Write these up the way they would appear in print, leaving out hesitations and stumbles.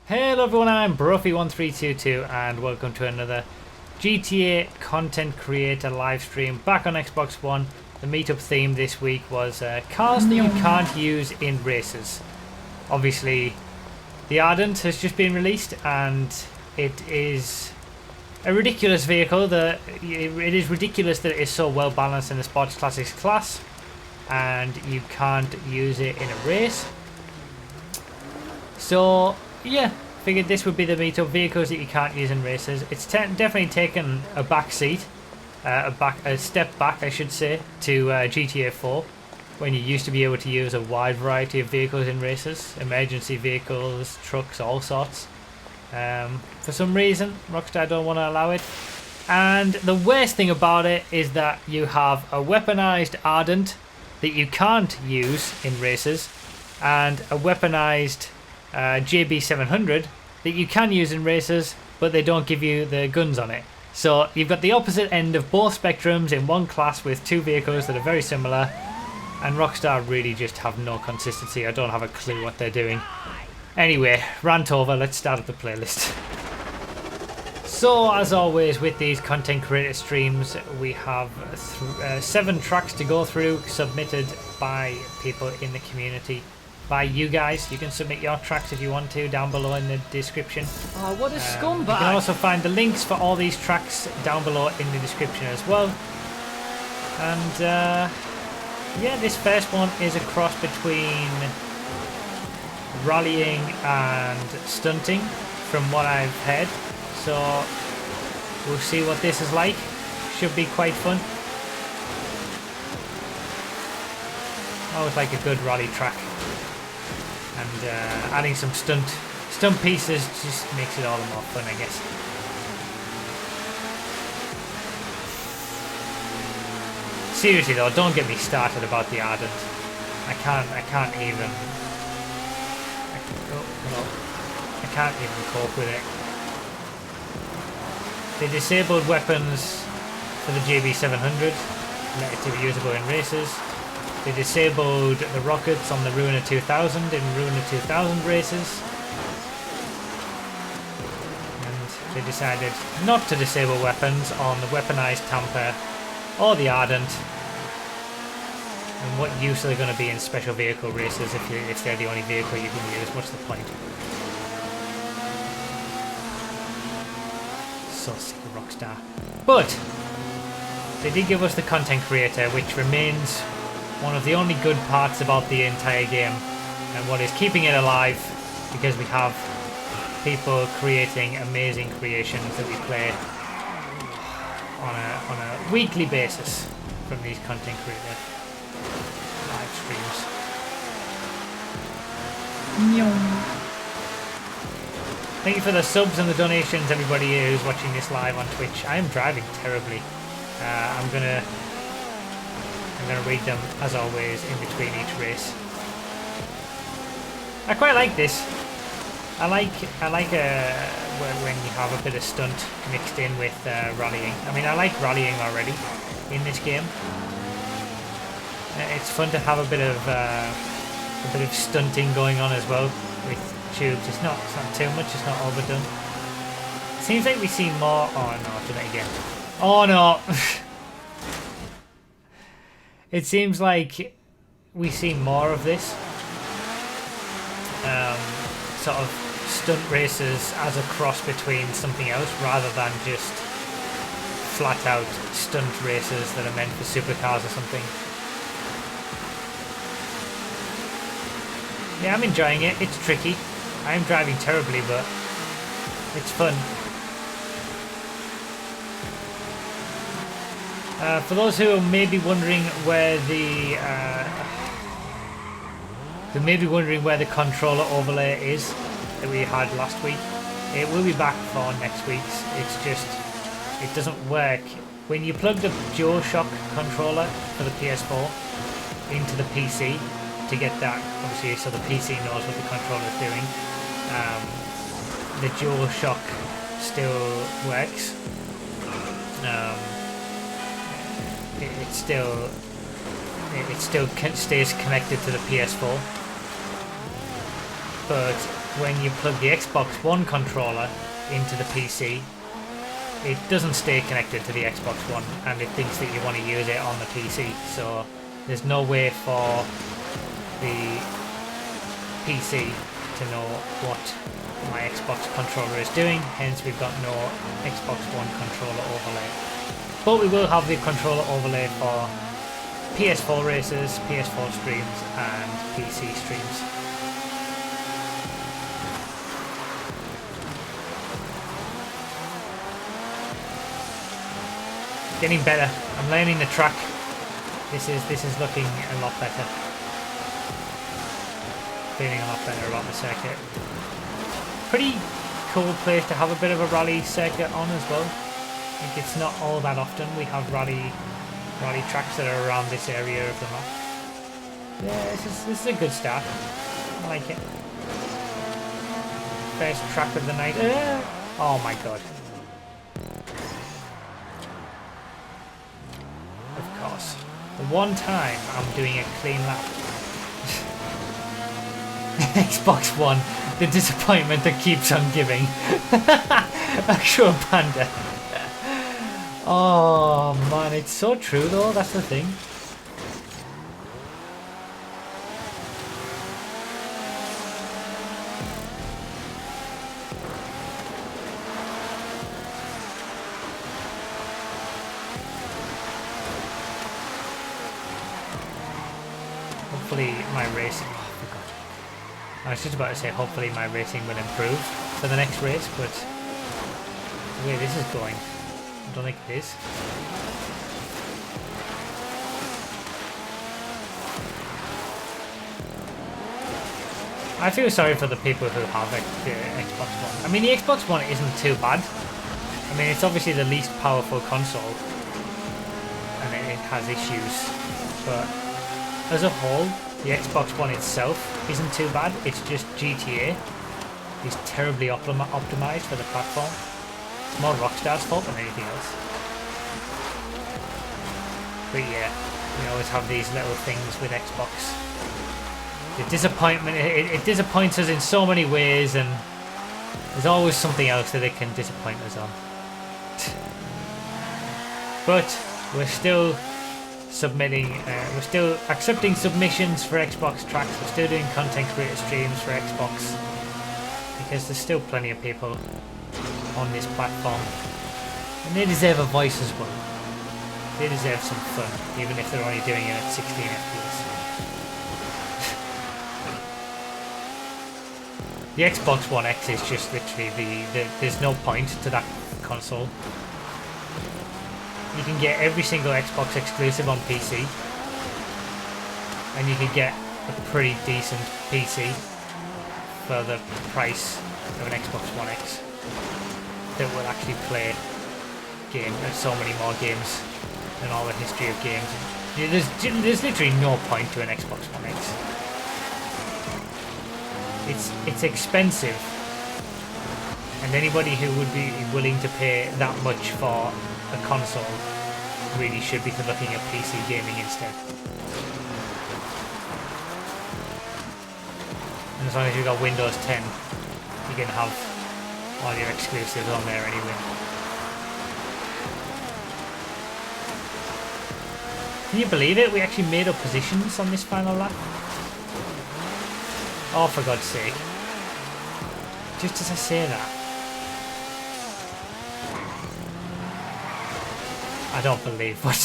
Hello everyone, I'm Broughy1322 and welcome to another GTA content creator live stream back on Xbox One. The meetup theme this week was cars that you can't use in races. Obviously, the Ardent has just been released and it is a ridiculous vehicle. It is ridiculous that it is so well balanced in the Sports Classics class and you can't use it in a race. So yeah, figured this would be the meetup, vehicles that you can't use in races. It's definitely taken a back seat, a step back I should say, to GTA 4, when you used to be able to use a wide variety of vehicles in races, emergency vehicles, trucks, all sorts. For some reason Rockstar don't want to allow it, and the worst thing about it is that you have a weaponized Ardent that you can't use in races, and a weaponized JB700 that you can use in races, but they don't give you the guns on it. So you've got the opposite end of both spectrums in one class with two vehicles that are very similar, and Rockstar really just have no consistency. I don't have a clue what they're doing. Anyway, rant over, let's start up the playlist. So as always with these content creator streams, we have 7 tracks to go through, submitted by people in the community. By you guys. You can submit your tracks if you want to down below in the description. Oh, what a scumbag! You can also find the links for all these tracks down below in the description as well. And yeah, this first one is a cross between rallying and stunting from what I've heard. So we'll see what this is like. Should be quite fun. Always like a good rally track. And adding some stunt pieces just makes it all the more fun, I guess. Seriously though, don't get me started about the Ardent. I can't even cope with it. They disabled weapons for the JB700, let it to be usable in races. They disabled the rockets on the Ruiner 2000 in Ruiner 2000 races. And they decided not to disable weapons on the weaponized Tamper or the Ardent. And what use are they going to be in special vehicle races if they're the only vehicle you can use? What's the point? So sick of Rockstar. But they did give us the content creator, which remains one of the only good parts about the entire game, and what is keeping it alive, because we have people creating amazing creations that we play on a weekly basis from these content creator live streams. Thank you for the subs and the donations, everybody who's watching this live on Twitch. I am driving terribly. I'm gonna read them as always in between each race. I quite like this. I like when you have a bit of stunt mixed in with rallying. I mean, I like rallying already in this game. It's fun to have a bit of stunting going on as well with tubes. It's not too much. It's not overdone. It seems like we see more. Oh no! I've done it again. Oh no! It seems like we see more of this sort of stunt races as a cross between something else, rather than just flat out stunt races that are meant for supercars or something. Yeah, I'm enjoying it. It's tricky. I'm driving terribly, but it's fun. For those who may be wondering where the controller overlay is that we had last week, it will be back for next week's. It's just it doesn't work when you plug the DualShock controller for the PS4 into the PC to get that, obviously, so the PC knows what the controller is doing. The DualShock still works. It still stays connected to the PS4. but when you plug the Xbox One controller into the PC, it doesn't stay connected to the Xbox One, and it thinks that you want to use it on the PC. So there's no way for the PC to know what my Xbox controller is doing, hence we've got no Xbox One controller overlay. But we will have the controller overlay for PS4 races, PS4 streams and PC streams. Getting better. I'm learning the track. This is looking a lot better. Feeling a lot better about the circuit. Pretty cool place to have a bit of a rally circuit on as well. I think it's not all that often we have rally tracks that are around this area of the map. Yeah, this is a good start. I like it. First track of the night. Oh my god. Of course. The one time I'm doing a clean lap. Xbox One, the disappointment that keeps on giving. Actual panda. Oh man, it's so true though, that's the thing. Hopefully my racing... Oh, I forgot. I was just about to say hopefully my racing will improve for the next race, but the way this is going, I don't think it is. I feel sorry for the people who have the Xbox One. I mean, the Xbox One isn't too bad. I mean, it's obviously the least powerful console, and it has issues, but as a whole, the Xbox One itself isn't too bad. It's just GTA is terribly optimized for the platform. It's more Rockstar's fault than anything else. But yeah, we always have these little things with Xbox. The disappointment, it disappoints us in so many ways, and there's always something else that it can disappoint us on. But we're still submitting, we're still accepting submissions for Xbox tracks. We're still doing content creator streams for Xbox, because there's still plenty of people on this platform, and they deserve a voice as well. They deserve some fun, even if they're only doing it at 16 FPS. The Xbox One X is just literally there's no point to that console. You can get every single Xbox exclusive on PC, and you can get a pretty decent PC for the price of an Xbox One X that will actually play so many more games than all the history of games. There's literally no point to an Xbox One X. It's expensive, and anybody who would be willing to pay that much for a console really should be looking at PC gaming instead. And as long as you've got Windows 10, you can have all your exclusives on there anyway. Can you believe it? We actually made up positions on this final lap. Oh, for God's sake. Just as I say that. I don't believe what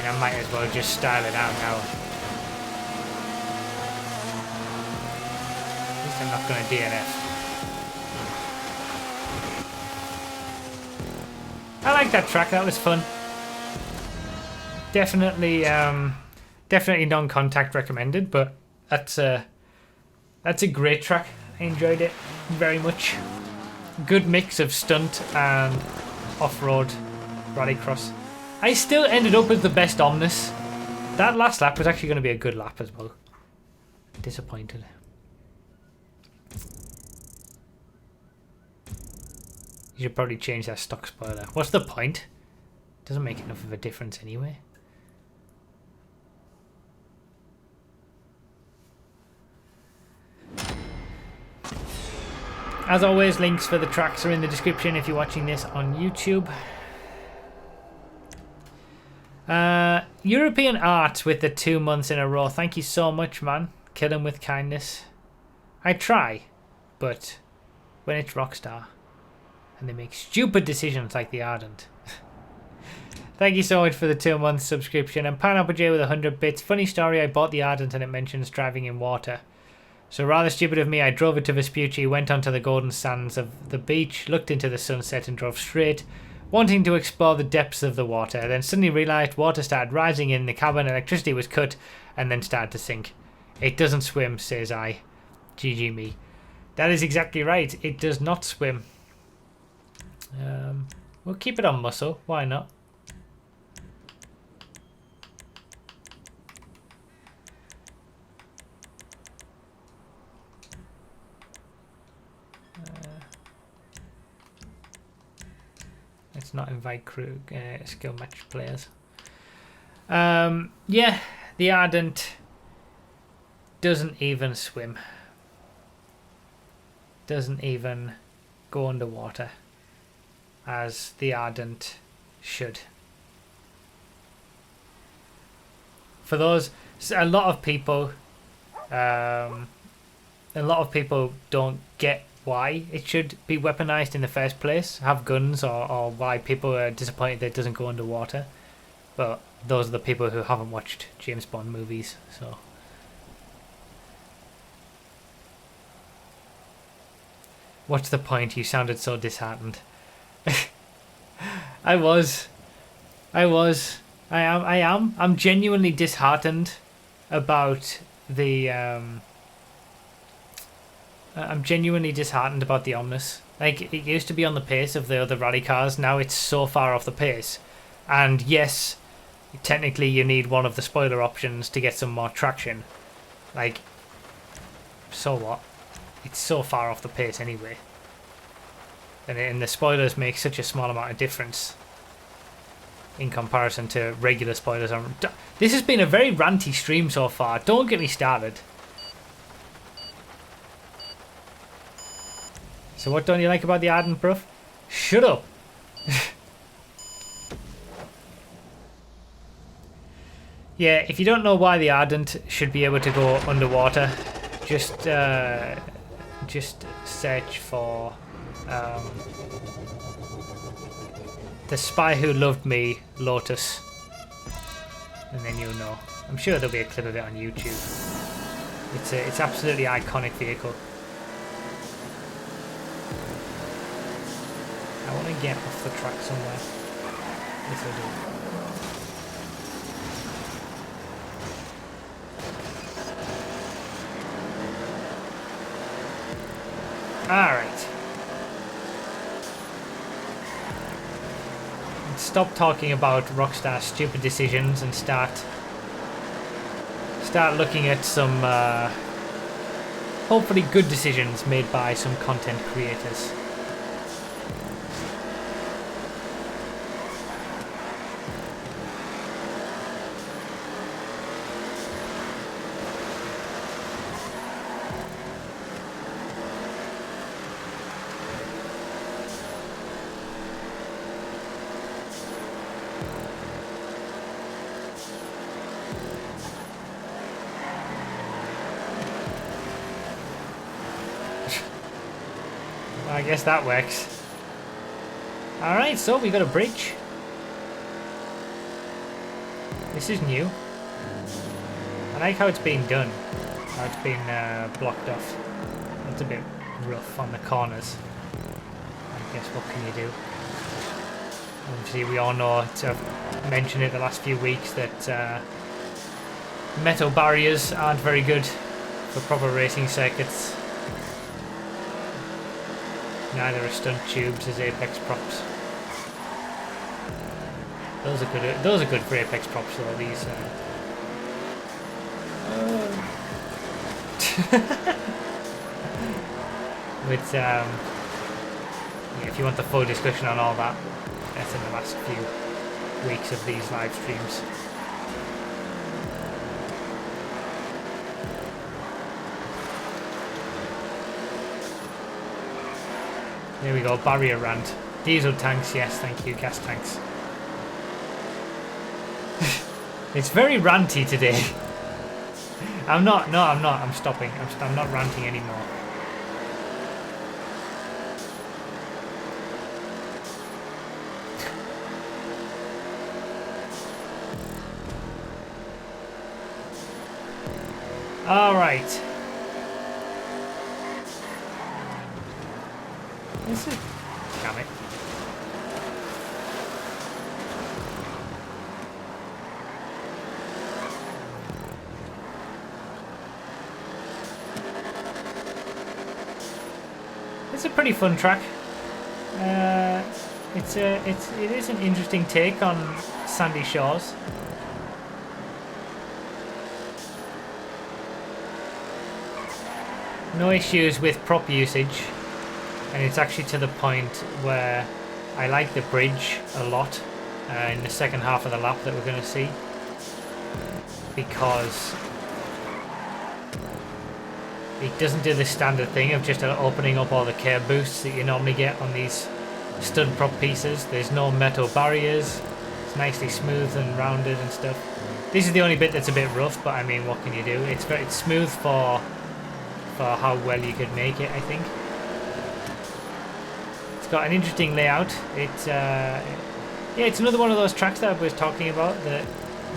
I might as well just style it out now. At least I'm not going to DNF. I like that track, that was fun. Definitely definitely non-contact recommended, but that's a great track. I enjoyed it very much. Good mix of stunt and off-road rallycross. I still ended up with the best Omnis. That last lap was actually going to be a good lap as well. Disappointed. You should probably change that stock spoiler. What's the point? Doesn't make enough of a difference anyway. As always, links for the tracks are in the description if you're watching this on YouTube. European Art with the 2 months in a row. Thank you so much, man. Kill him with kindness. I try, but when it's Rockstar and they make stupid decisions like the Ardent. Thank you so much for the 2 months subscription. And Pineapple J with 100 bits. Funny story, I bought the Ardent and it mentions driving in water. So rather stupid of me, I drove it to Vespucci, went onto the golden sands of the beach, looked into the sunset and drove straight, wanting to explore the depths of the water. Then suddenly realised water started rising in the cabin, electricity was cut, and then started to sink. It doesn't swim, says I. GG me. That is exactly right. It does not swim. We'll keep it on muscle. Why not? Let's not invite crew skill match players. Yeah, the Ardent doesn't even swim. Doesn't even go underwater as the Ardent should. For those, a lot of people don't get why it should be weaponized in the first place, have guns, or why people are disappointed that it doesn't go underwater. But those are the people who haven't watched James Bond movies, so. What's the point? You sounded so disheartened. I am. I'm genuinely disheartened about the I'm genuinely disheartened about the Omnis. Like, it used to be on the pace of the other rally cars, now it's so far off the pace. And yes, technically you need one of the spoiler options to get some more traction. Like, so what? It's so far off the pace anyway. And the spoilers make such a small amount of difference in comparison to regular spoilers. This has been a very ranty stream so far, don't get me started. So what don't you like about the Ardent, bruv? Shut up! Yeah, if you don't know why the Ardent should be able to go underwater, just search for The Spy Who Loved Me Lotus, and then you'll know. I'm sure there'll be a clip of it on YouTube. It's absolutely iconic vehicle. I want to get off the track somewhere. Yes, I do. Alright. Stop talking about Rockstar's stupid decisions and start looking at some hopefully good decisions made by some content creators. I guess that works. Alright, so we got a bridge. This is new. I like how it's being done. How it's been blocked off. That's a bit rough on the corners. I guess what can you do? Obviously we all know, I've mentioned it the last few weeks, that metal barriers aren't very good for proper racing circuits. Neither are stunt tubes as apex props. Those are good. Those are good for Apex props, though. These. But yeah, if you want the full discussion on all that, that's in the last few weeks of these live streams. There we go, barrier rant. Diesel tanks, yes, thank you, gas tanks. It's very ranty today. I'm not, no, I'm not, I'm stopping. I'm not ranting anymore. All right. This is... Damn it. It's a pretty fun track. It is an interesting take on sandy shores. No issues with prop usage, and it's actually to the point where I like the bridge a lot in the second half of the lap that we're going to see, because it doesn't do the standard thing of just opening up all the curb boosts that you normally get on these stud prop pieces. There's no metal barriers, it's nicely smooth and rounded and stuff. This is the only bit that's a bit rough, but I mean, what can you do? It's smooth for how well you could make it, I think. It's got an interesting layout. It's yeah, it's another one of those tracks that I was talking about that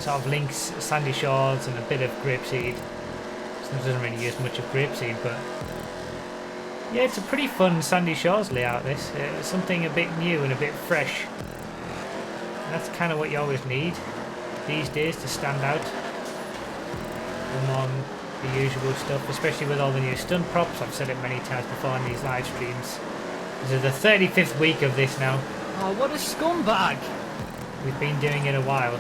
sort of links sandy shores and a bit of grapeseed. It doesn't really use much of grapeseed, but yeah, it's a pretty fun sandy shores layout. This something a bit new and a bit fresh. And that's kind of what you always need these days to stand out among the usual stuff, especially with all the new stunt props. I've said it many times before in these live streams. This is the 35th week of this now. Oh, what a scumbag! We've been doing it a while.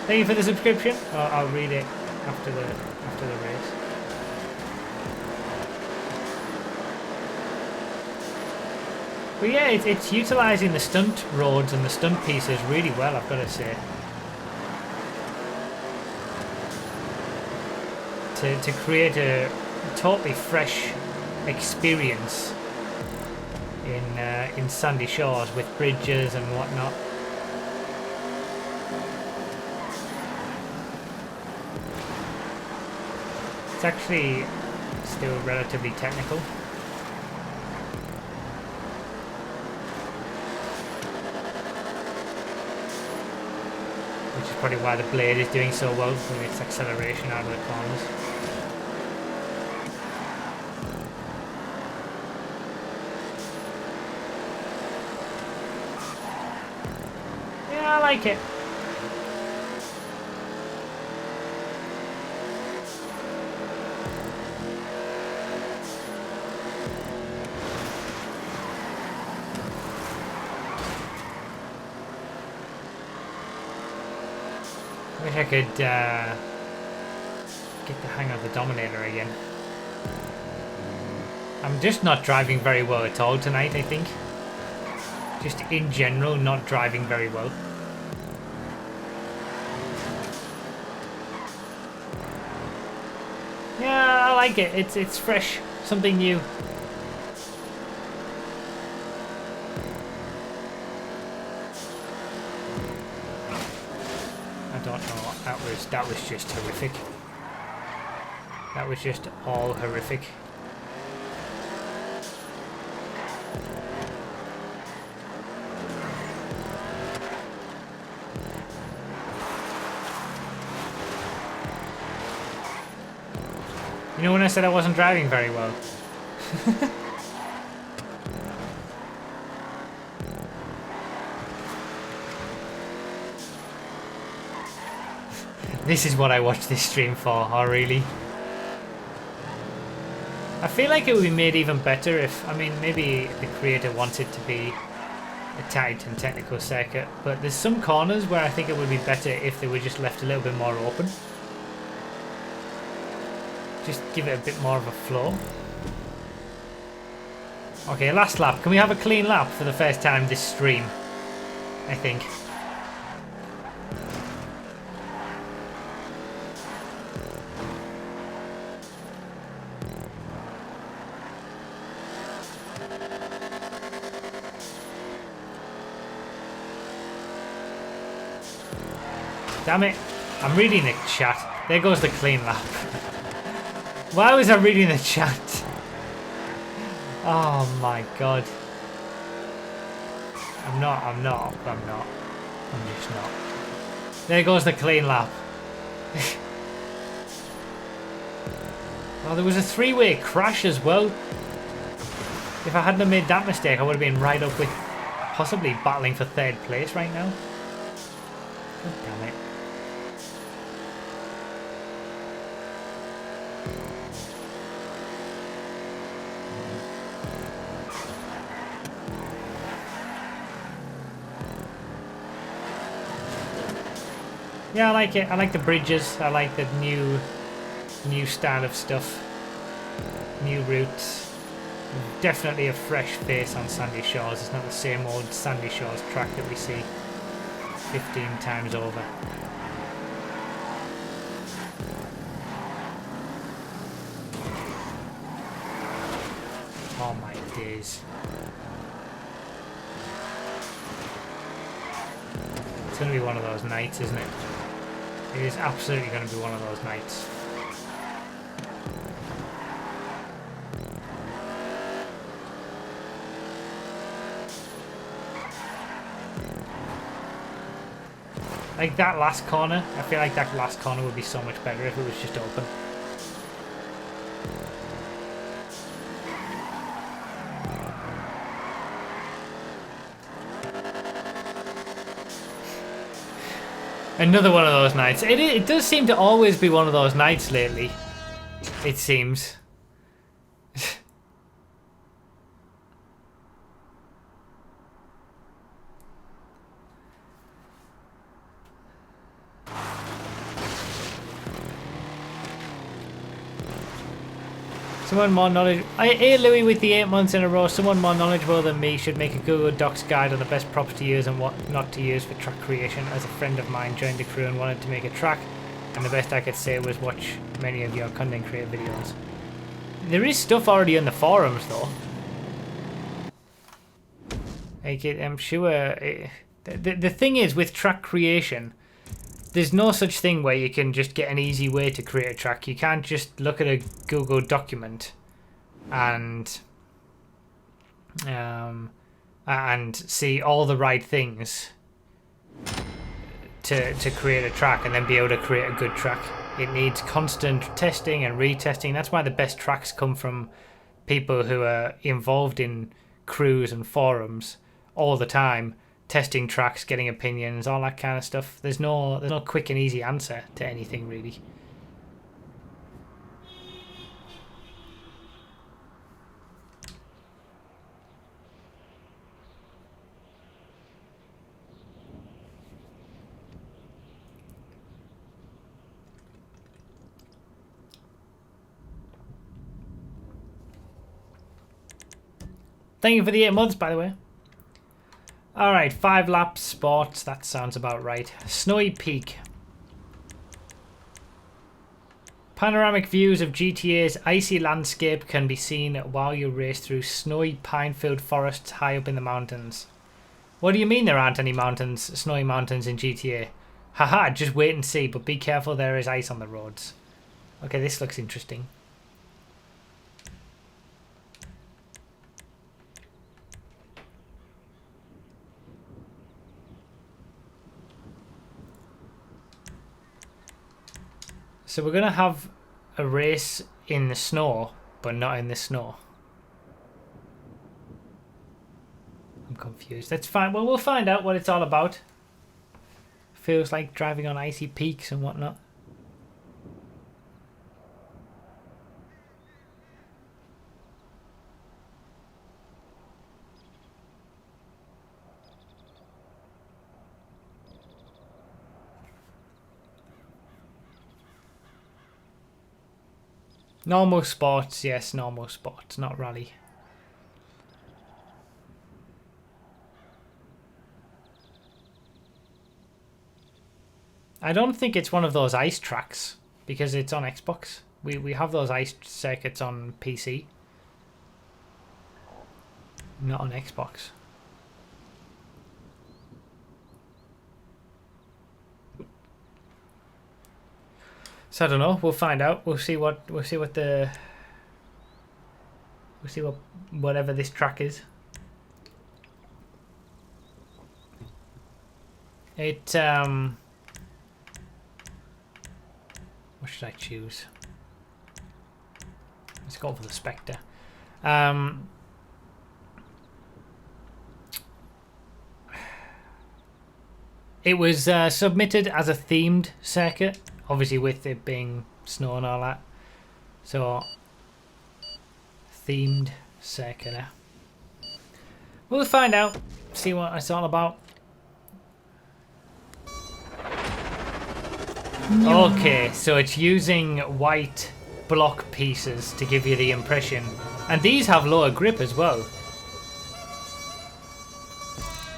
Thank you for the subscription. I'll read it after the race. But yeah, it's utilising the stunt roads and the stunt pieces really well, I've got to say. To create a totally fresh experience in sandy shores with bridges and whatnot. It's actually still relatively technical. Which is probably why the blade is doing so well with its acceleration out of the corners. Yeah, I like it. Wish I could get the hang of the Dominator again. I'm just not driving very well at all tonight, I think. Just in general, not driving very well. Yeah, I like it. It's fresh, something new. I don't know. That was just horrific. That was just all horrific. You know when I said I wasn't driving very well? This is what I watched this stream for, oh really? I feel like it would be made even better if, I mean, maybe the creator wants it to be a tight and technical circuit, but there's some corners where I think it would be better if they were just left a little bit more open. Just give it a bit more of a flow. Okay, last lap. Can we have a clean lap for the first time this stream? I think. Damn it. I'm reading the chat. There goes the clean lap. Why was I reading the chat? Oh my god. I'm just not. There goes the clean lap. Well, there was a three-way crash as well. If I hadn't have made that mistake, I would have been right up with possibly battling for third place right now. God damn it. Yeah, I like it. I like the bridges. I like the new style of stuff. New routes. Definitely a fresh face on Sandy Shores. It's not the same old Sandy Shores track that we see 15 times over. Oh my days. It's going to be one of those nights, isn't it? It is absolutely going to be one of those nights. Like that last corner, I feel like that last corner would be so much better if it was just open. Another one of those nights. It does seem to always be one of those nights lately. It seems. Someone more knowledgeable. Hey Louis with the 8 months in a row. Someone more knowledgeable than me should make a Google Docs guide on the best props to use and what not to use for track creation. As a friend of mine joined the crew and wanted to make a track, and the best I could say was watch many of your content creator videos. There is stuff already on the forums though. Like I'm sure. The thing is with track creation, there's no such thing where you can just get an easy way to create a track. You can't just look at a Google document and see all the right things to create a track and then be able to create a good track. It needs constant testing and retesting. That's why the best tracks come from people who are involved in crews and forums all the time, testing tracks, getting opinions, all that kind of stuff. There's no quick and easy answer to anything really. Thank you for the 8 months, by the way. Alright, 5 laps, sports, that sounds about right. Snowy Peak. Panoramic views of GTA's icy landscape can be seen while you race through snowy pine-filled forests high up in the mountains. What do you mean there aren't any mountains, snowy mountains in GTA? Haha, just wait and see, but be careful, there is ice on the roads. Okay, this looks interesting. So we're going to have a race in the snow, but not in the snow. I'm confused. That's fine. Well, we'll find out what it's all about. Feels like driving on icy peaks and whatnot. Normal sports, yes, normal sports, not rally. I don't think it's one of those ice tracks because it's on Xbox. We have those ice circuits on PC, not on Xbox. So I don't know. We'll find out. We'll see what whatever this track is. It what should I choose? Let's go for the Spectre. It was submitted as a themed circuit, obviously with it being snow and all that. So, themed circuit. We'll find out, see what it's all about. Okay, so it's using white block pieces to give you the impression. And these have lower grip as well.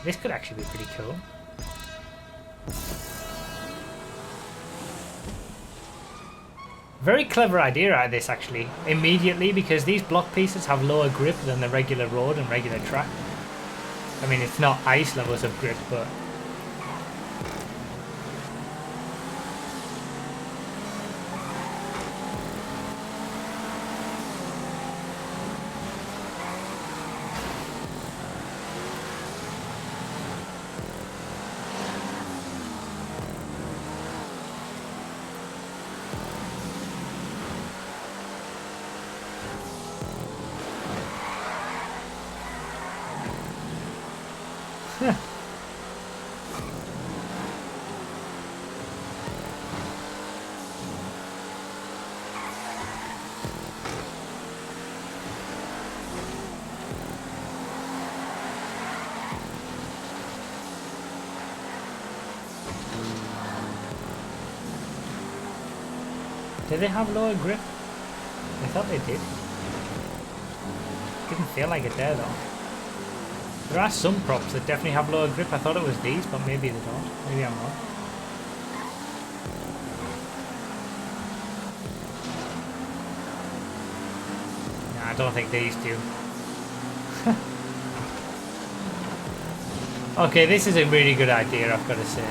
This could actually be pretty cool. Very clever idea out of this actually, immediately, because these block pieces have lower grip than the regular road and regular track. I mean, it's not ice levels of grip, but... Did they have lower grip? I thought they did. Didn't feel like it there though. There are some props that definitely have lower grip. I thought it was these, but maybe they don't. Maybe I'm wrong. Nah, I don't think these do. Okay, this is a really good idea, I've got to say.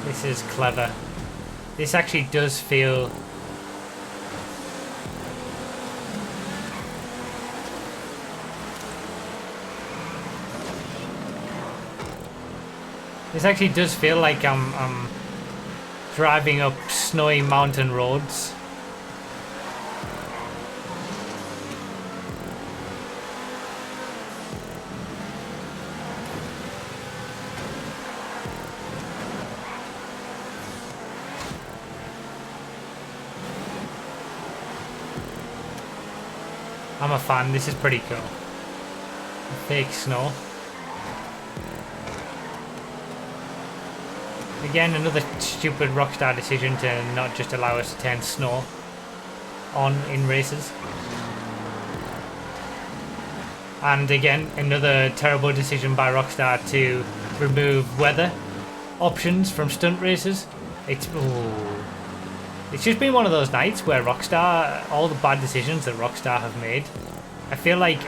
This is clever. This actually does feel... This actually does feel like I'm driving up snowy mountain roads. I'm a fan, this is pretty cool. Fake snow. Again, another stupid Rockstar decision to not just allow us to turn snow on in races. And again, another terrible decision by Rockstar to remove weather options from stunt races. It's just been one of those nights where Rockstar, all the bad decisions that Rockstar have made. I feel like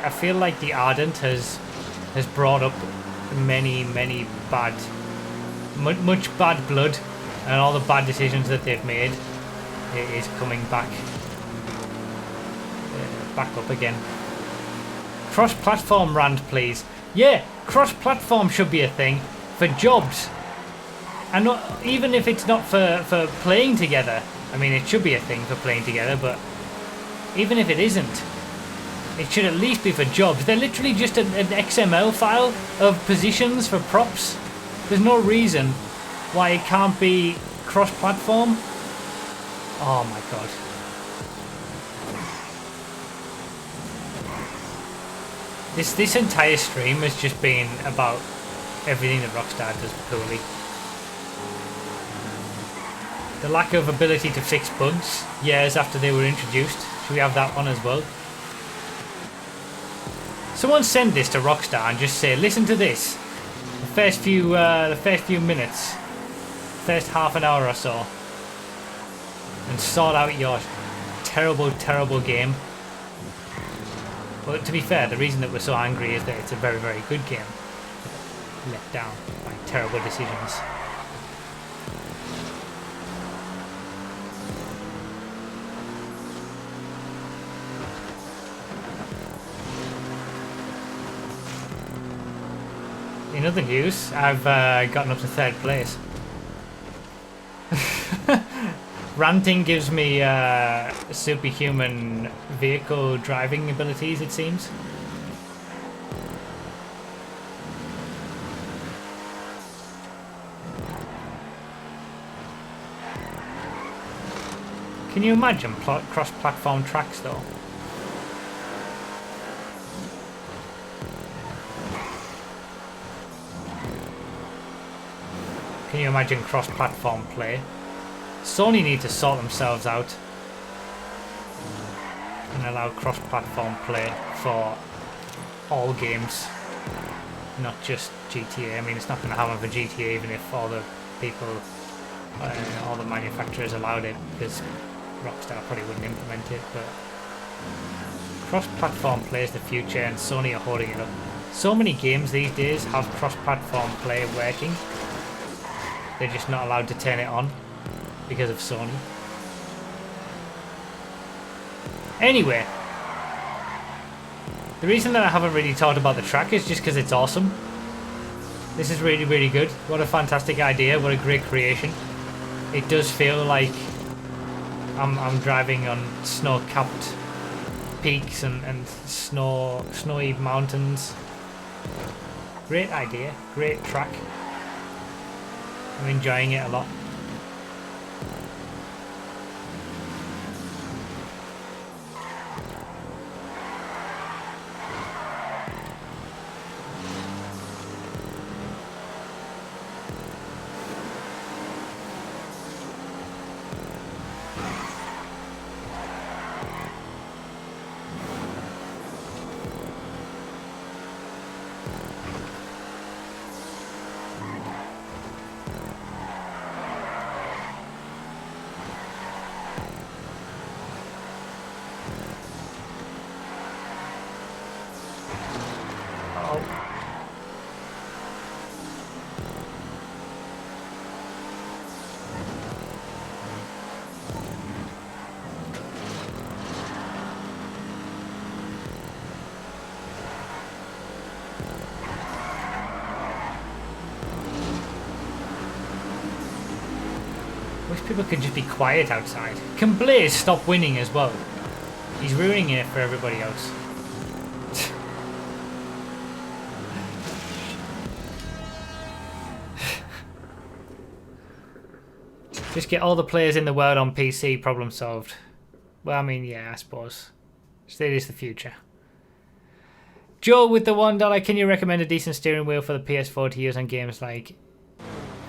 the Ardent has brought up many bad. Much bad blood, and all the bad decisions that they've made is coming back up again. Cross-platform rant, please. Yeah, cross-platform should be a thing for jobs, and not, even if it's not for playing together. I mean, it should be a thing for playing together, but even if it isn't, it should at least be for jobs. They're literally just an XML file of positions for props. There's no reason why it can't be cross-platform. Oh my god. This entire stream has just been about everything that Rockstar does poorly. The lack of ability to fix bugs years after they were introduced. Should we have that one as well? Someone send this to Rockstar and just say, listen to this. The first few minutes, first half an hour or so, and sort out your terrible, terrible game. But to be fair, the reason that we're so angry is that it's a very, very good game. Let down by terrible decisions. In other news, I've gotten up to 3rd place. Ranting gives me superhuman vehicle driving abilities, it seems. Can you imagine cross-platform tracks though? Can you imagine cross-platform play? Sony need to sort themselves out and allow cross-platform play for all games, not just GTA. I mean, it's not going to happen for GTA even if all the people, all the manufacturers allowed it, because Rockstar probably wouldn't implement it, but cross-platform play is the future and Sony are holding it up. So many games these days have cross-platform play working. They're just not allowed to turn it on because of Sony. Anyway, the reason that I haven't really talked about the track is just because it's awesome. This is really, really good. What a fantastic idea. What a great creation. It does feel like I'm driving on snow-capped peaks and snowy mountains. Great idea. Great track. I'm enjoying it a lot. People can just be quiet outside. Can Blaze stop winning as well? He's ruining it for everybody else. Just get all the players in the world on PC, problem solved. Well, I mean, yeah, I suppose. It is the future. Joe with the $1, can you recommend a decent steering wheel for the PS4 to use on games like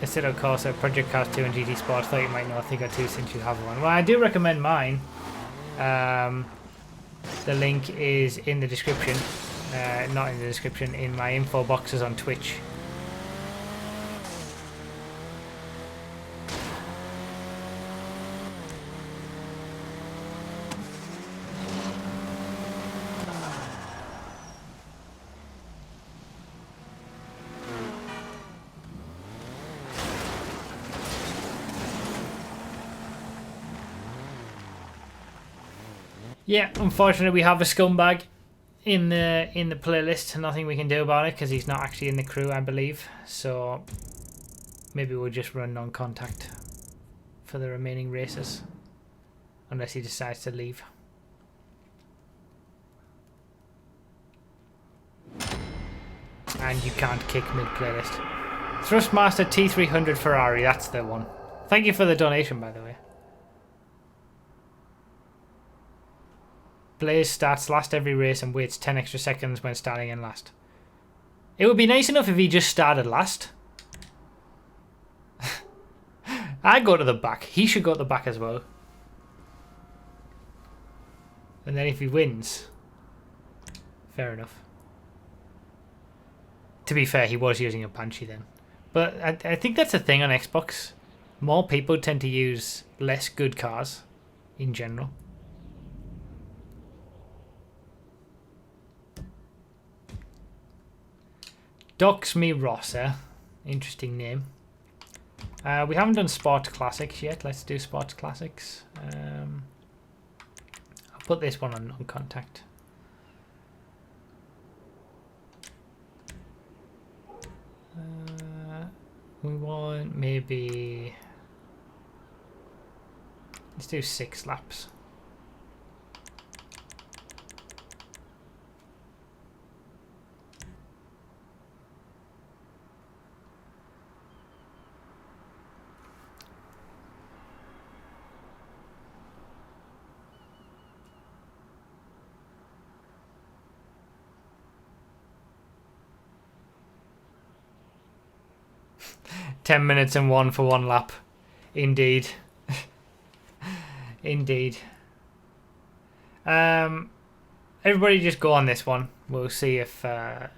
Assetto Corsa, Project Cars 2 and GT Sport? Thought you might know a thing or two since you have one. Well, I do recommend mine. The link is in the description. Not in the description, in my info boxes on Twitch. Yeah, unfortunately we have a scumbag in the playlist. Nothing we can do about it because he's not actually in the crew, I believe. So maybe we'll just run non-contact for the remaining races, unless he decides to leave. And you can't kick mid-playlist. Thrustmaster T300 Ferrari, that's the one. Thank you for the donation, by the way. Blaze starts last every race and waits 10 extra seconds when starting in last. It would be nice enough if he just started last. I go to the back. He should go to the back as well. And then if he wins, fair enough. To be fair, he was using a Banshee then. But I think that's a thing on Xbox. More people tend to use less good cars in general. Docs Me Ross, eh? Interesting name. We haven't done Sports Classics yet. Let's do Sports Classics. I'll put this one on non-contact. We want maybe... Let's do 6 laps. "10 minutes and 1 for 1 lap." Indeed. Indeed. Everybody just go on this one. We'll see if the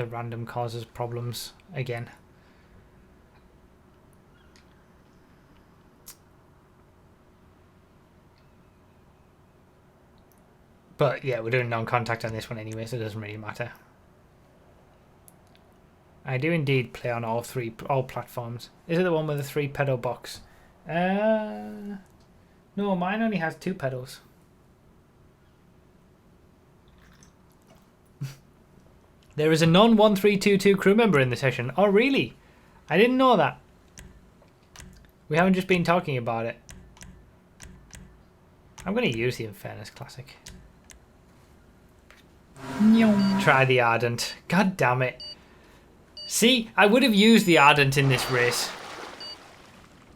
random causes problems again. But yeah, we're doing non-contact on this one anyway, so it doesn't really matter. I do indeed play on all platforms. Is it the one with the 3 pedal box? No, mine only has 2 pedals. There is a non-1322 crew member in the session. Oh, really? I didn't know that. We haven't just been talking about it. I'm going to use the Infernos Classic. Try the Ardent. God damn it. See, I would have used the Ardent in this race.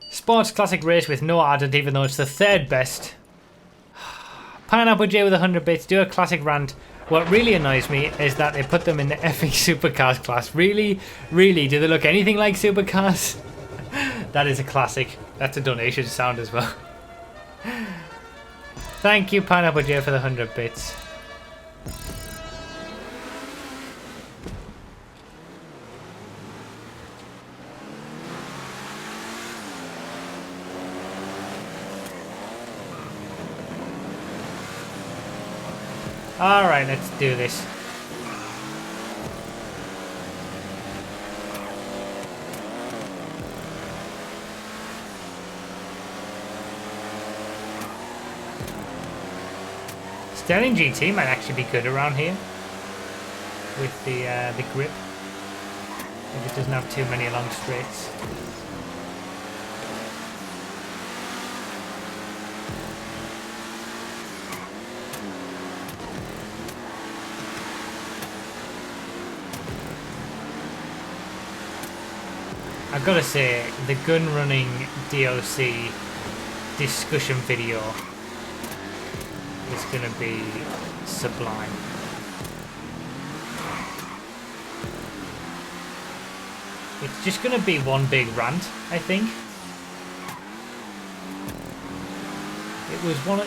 Sports Classic race with no Ardent, even though it's the 3rd best. Pineapple J with 100 bits, do a classic rant. What really annoys me is that they put them in the effing supercars class. Really? Really? Do they look anything like supercars? That is a classic. That's a donation sound as well. Thank you, Pineapple J, for the 100 bits. Alright, let's do this. Sterling GT might actually be good around here with the grip. If it doesn't have too many long straights. I've got to say, the gun running DLC discussion video is going to be sublime. It's just going to be one big rant, I think.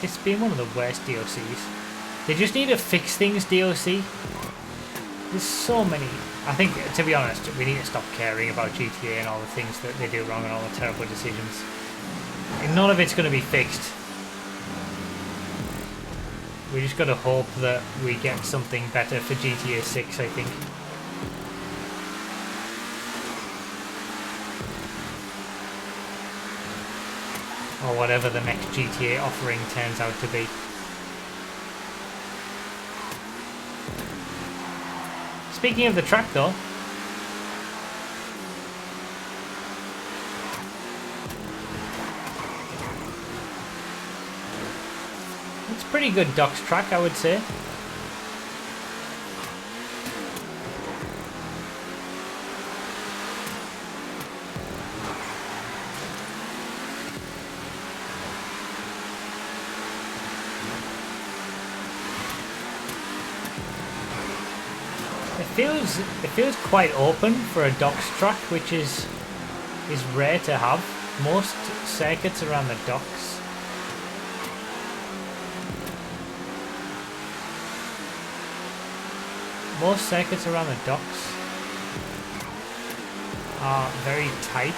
It's been one of the worst DLCs. They just need to fix things, DLC. There's so many. I think, to be honest, we need to stop caring about GTA and all the things that they do wrong and all the terrible decisions. And none of it's going to be fixed. We just got to hope that we get something better for GTA 6, I think. Or whatever the next GTA offering turns out to be. Speaking of the track though, it's pretty good docks track, I would say. It feels quite open for a docks track, which is rare to have most circuits around the docks. Most circuits around the docks are very tight.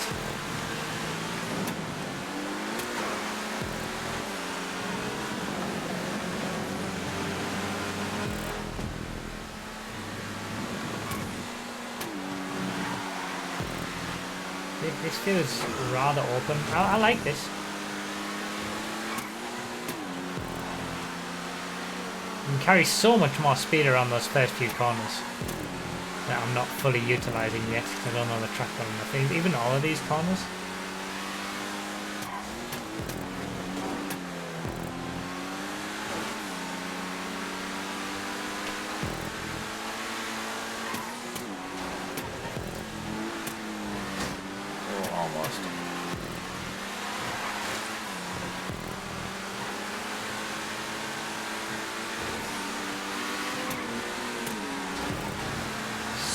This feels rather open. I like this. You can carry so much more speed around those first few corners that I'm not fully utilising yet. I don't know the track well enough. Even all of these corners.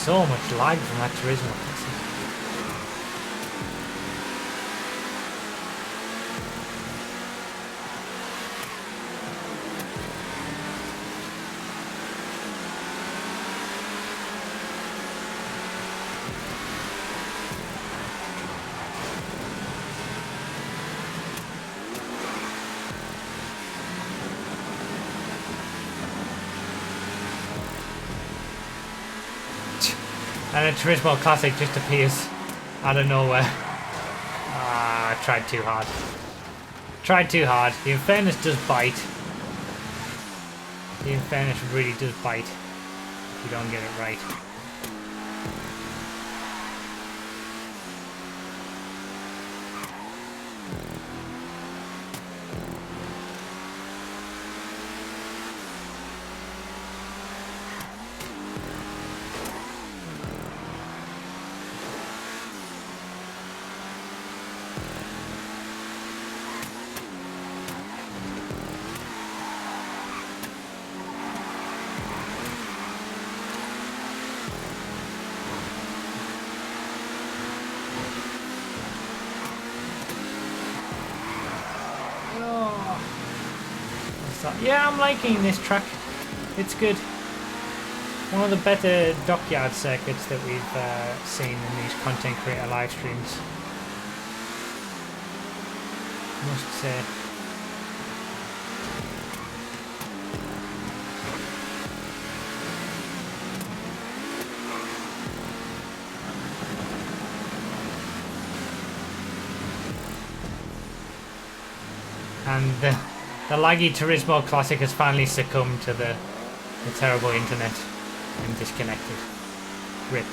So much lag from that Turismo Classic. And a Turismo Classic just appears out of nowhere. Ah, I tried too hard. Tried too hard. The Infernus does bite. The Infernus really does bite if you don't get it right. Yeah, I'm liking this track. It's good. One of the better dockyard circuits that we've seen in these content creator live streams. I must say. And the laggy Turismo Classic has finally succumbed to the terrible internet and disconnected. RIP.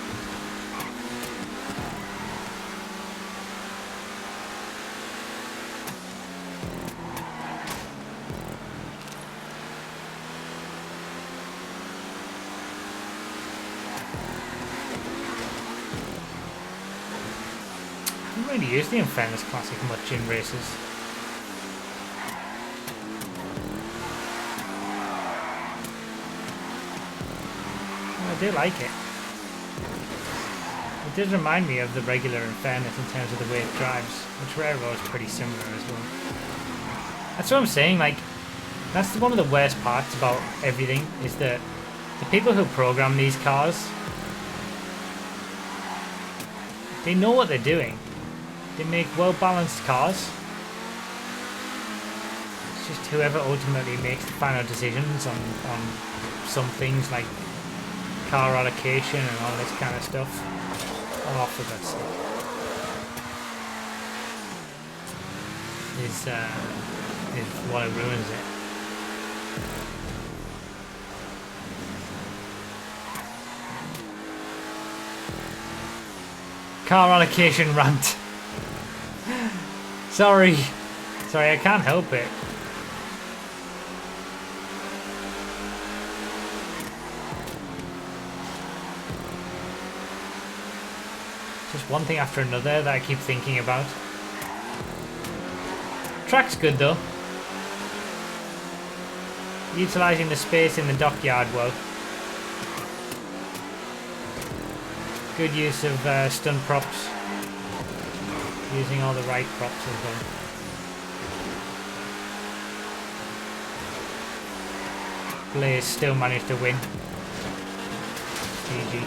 I haven't really used the Infernus Classic much in races. I do like it. It does remind me of the regular Infernus in terms of the way it drives, which Raro is pretty similar as well. That's what I'm saying, like, that's one of the worst parts about everything, is that the people who program these cars, they know what they're doing. They make well-balanced cars. It's just whoever ultimately makes the final decisions on some things like car allocation and all this kind of stuff. Oh, for God's sake. Is what ruins it. Car allocation rant. Sorry, I can't help it. Just one thing after another that I keep thinking about. Track's good though. Utilising the space in the dockyard well. Good use of stunt props. Using all the right props as well. Blaze still managed to win. GG.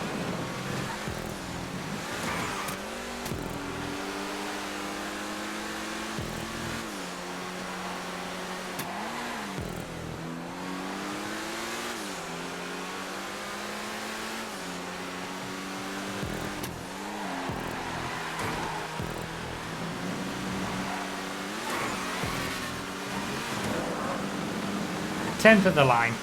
Tenth of the line.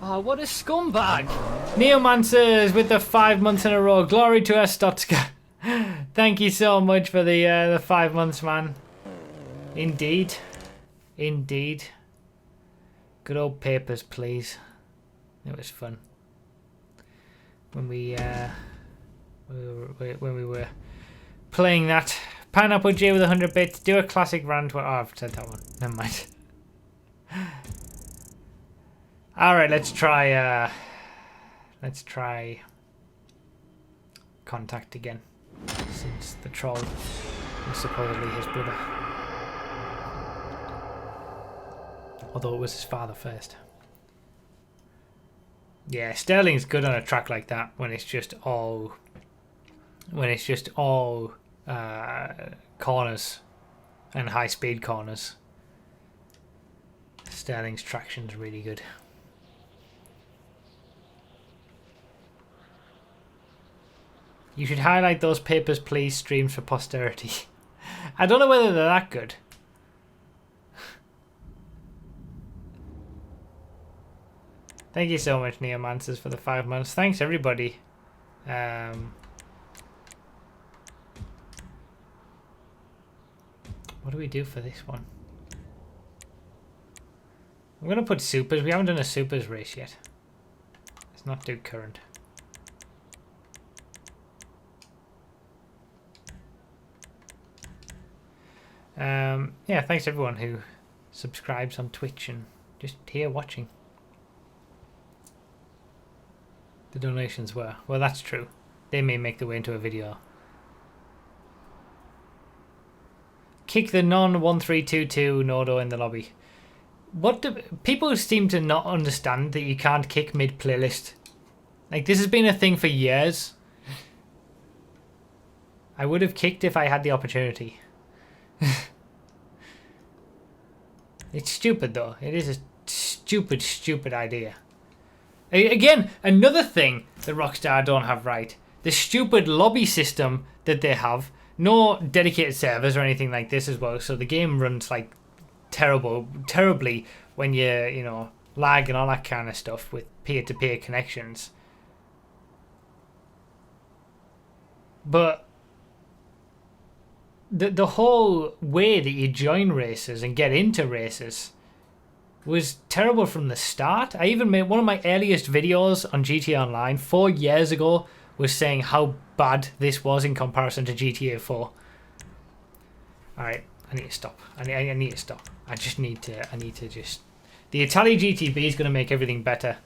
Oh, what a scumbag! Neomancers with the 5 months in a row. Glory to Stotska. Thank you so much for the 5 months, man. Indeed. Indeed. Good old papers, please. It was fun. When we were playing that. Pineapple J with 100 bits. Do a classic rant. Oh, I've said that one. Never mind. Alright, let's try contact again. Since the troll was supposedly his brother. Although it was his father first. Yeah, Sterling's good on a track like that when it's just all corners and high speed corners. Sterling's traction's really good. You should highlight those papers, please. Streams for posterity. I don't know whether they're that good. Thank you so much, Neomancers, for the 5 months. Thanks, everybody. What do we do for this one? I'm going to put supers. We haven't done a supers race yet. Let's not do current. Yeah, thanks everyone who subscribes on Twitch and just here watching. The donations were. Well, that's true. They may make their way into a video. Kick the non-1322 Nodo in the lobby. What do people seem to not understand that you can't kick mid-playlist? Like, this has been a thing for years. I would have kicked if I had the opportunity. It's stupid though. It is a stupid, stupid idea. Again, another thing that Rockstar don't have right. The stupid lobby system that they have. No dedicated servers or anything like this as well. So the game runs like terribly when you know, lag and all that kind of stuff with peer-to-peer connections. But the whole way that you join races and get into races was terrible from the start. I even made one of my earliest videos on GTA Online 4 years ago was saying how bad this was in comparison to GTA 4. Alright, I need to stop. I need to stop. I need to just... The Italy GTB is going to make everything better.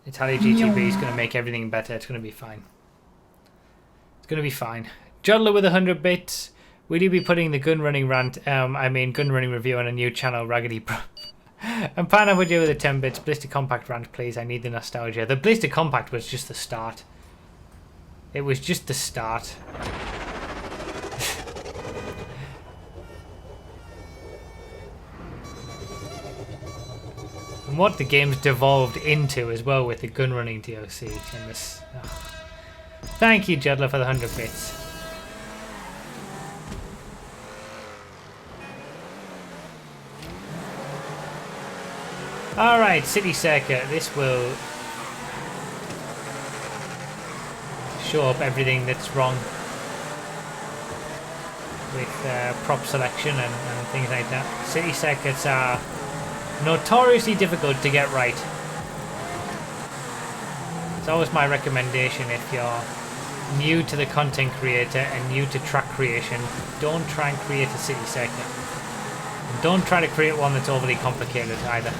Italy GTB is going to make everything better. It's going to be fine. It's going to be fine. Jodler with 100 bits. Will you be putting the gun running rant, gun running review on a new channel, Raggedy Bro? And Pineapple J with the 10 bits. Blister Compact rant, please. I need the nostalgia. The Blister Compact was just the start. It was just the start. And what the game's devolved into as well with the gun running DLC and this. Oh. Thank you, Judler, for the 100 bits. Alright, City Circuit. This will show up everything that's wrong with prop selection and things like that. City circuits are notoriously difficult to get right. It's always my recommendation if you're new to the content creator and new to track creation, don't try and create a city circuit. And don't try to create one that's overly complicated either.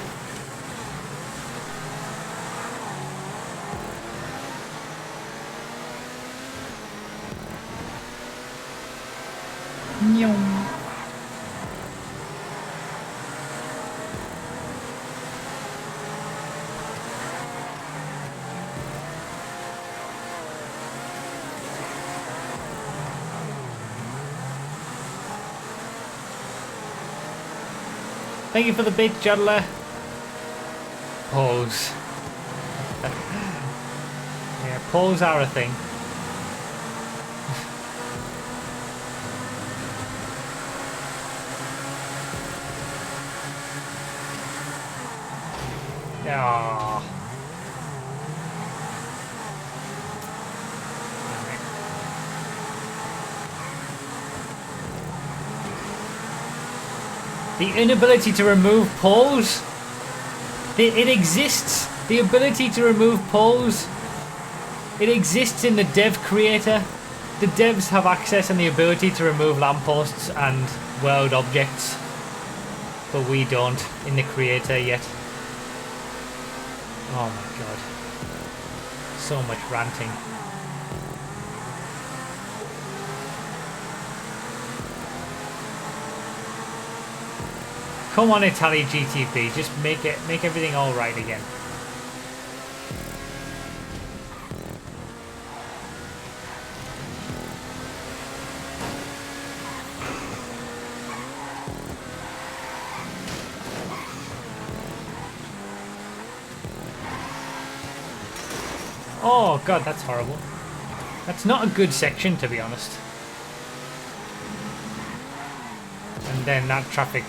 Thank you for the bit, Jodler. Poles. Yeah, poles are a thing. Ah. The inability to remove poles. It exists. The ability to remove poles. It exists in the dev creator. The devs have access and the ability to remove lampposts and world objects. But we don't in the creator yet. Oh my god. So much ranting. Come on, Italy GTP, just make everything all right again. Oh god, that's horrible. That's not a good section, to be honest. And then that traffic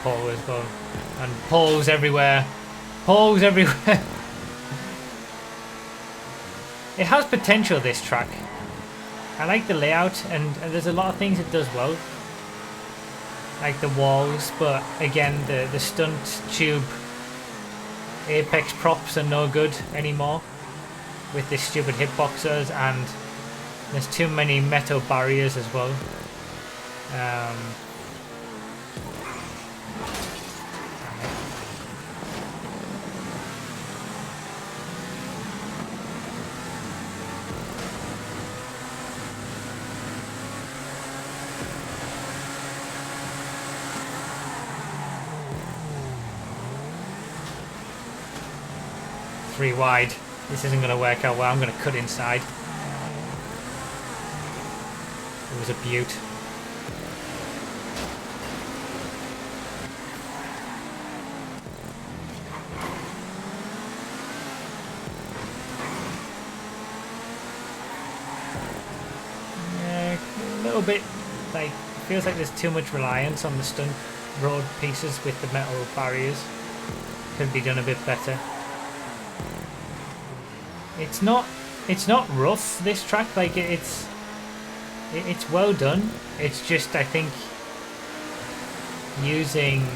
pole as well. And poles everywhere. Poles everywhere. It has potential, this track. I like the layout, and there's a lot of things it does well. Like the walls, but again, the stunt tube apex props are no good anymore. With the stupid hitboxers, and there's too many metal barriers as well. Three wide. This isn't going to work out well. I'm going to cut inside. It was a beaut. Yeah, a little bit, like, feels like there's too much reliance on the stunt road pieces with the metal barriers. Could be done a bit better. It's not rough, this track, like it's well done. It's just, I think, using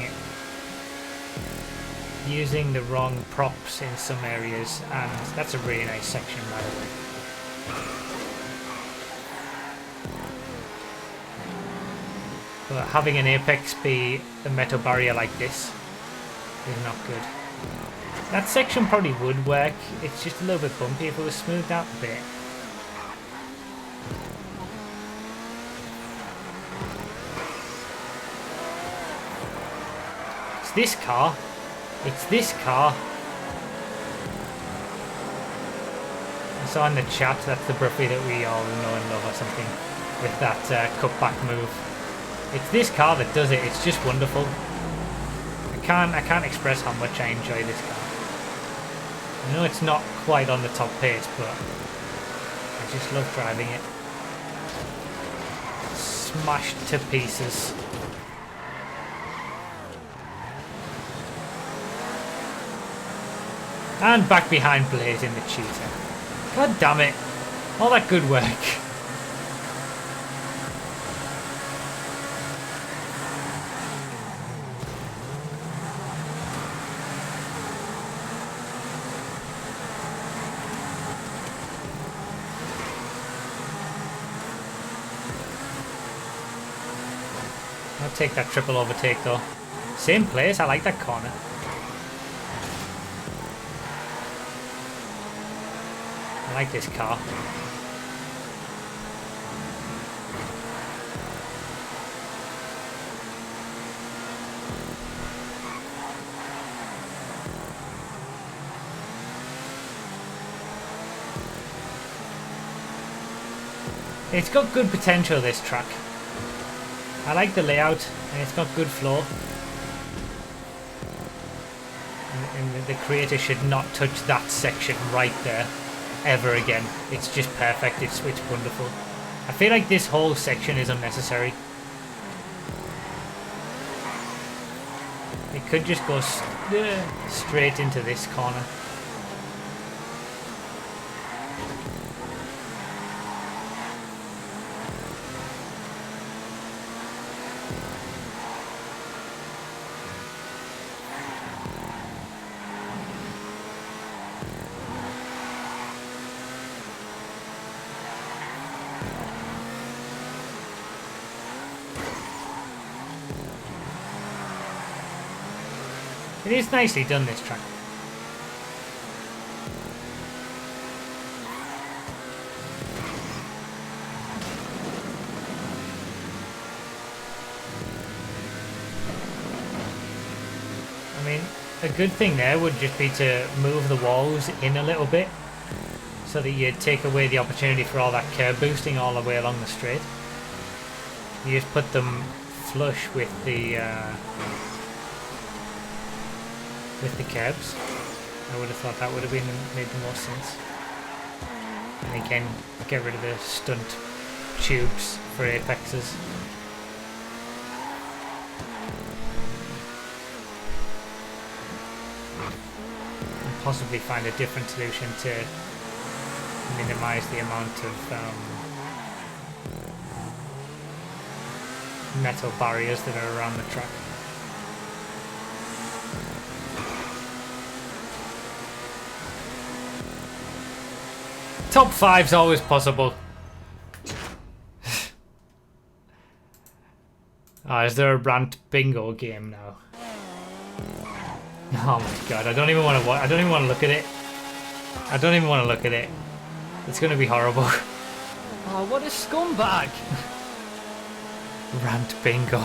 the wrong props in some areas, and that's a really nice section, by the way. But having an apex be a metal barrier like this is not good. That section probably would work, it's just a little bit bumpy if it was smoothed out a bit. It's this car. It's this car. I saw in the chat that's the Bruffy that we all know and love or something with that cutback move. It's this car that does it, it's just wonderful. I can't express how much I enjoy this car. I know it's not quite on the top pace, but I just love driving it. Smashed to pieces. And back behind Blaze in the cheetah. God damn it. All that good work. I'll take that triple overtake though. Same place, I like that corner. I like this car. It's got good potential, this track. I like the layout and it's got good flow. And the creator should not touch that section right there ever again. It's just perfect. It's wonderful. I feel like this whole section is unnecessary. It could just go straight into this corner. It is nicely done, this track. I mean, a good thing there would just be to move the walls in a little bit so that you take away the opportunity for all that curb boosting all the way along the straight. You just put them flush with the curbs. I would have thought that would have made the most sense. And again, get rid of the stunt tubes for apexes. And possibly find a different solution to minimize the amount of metal barriers that are around the track. Top 5's always possible. Oh, is there a rant bingo game now? Oh my god, I don't even want to watch. I don't even want to look at it. I don't even want to look at it. It's going to be horrible. Oh, what a scumbag! Rant bingo.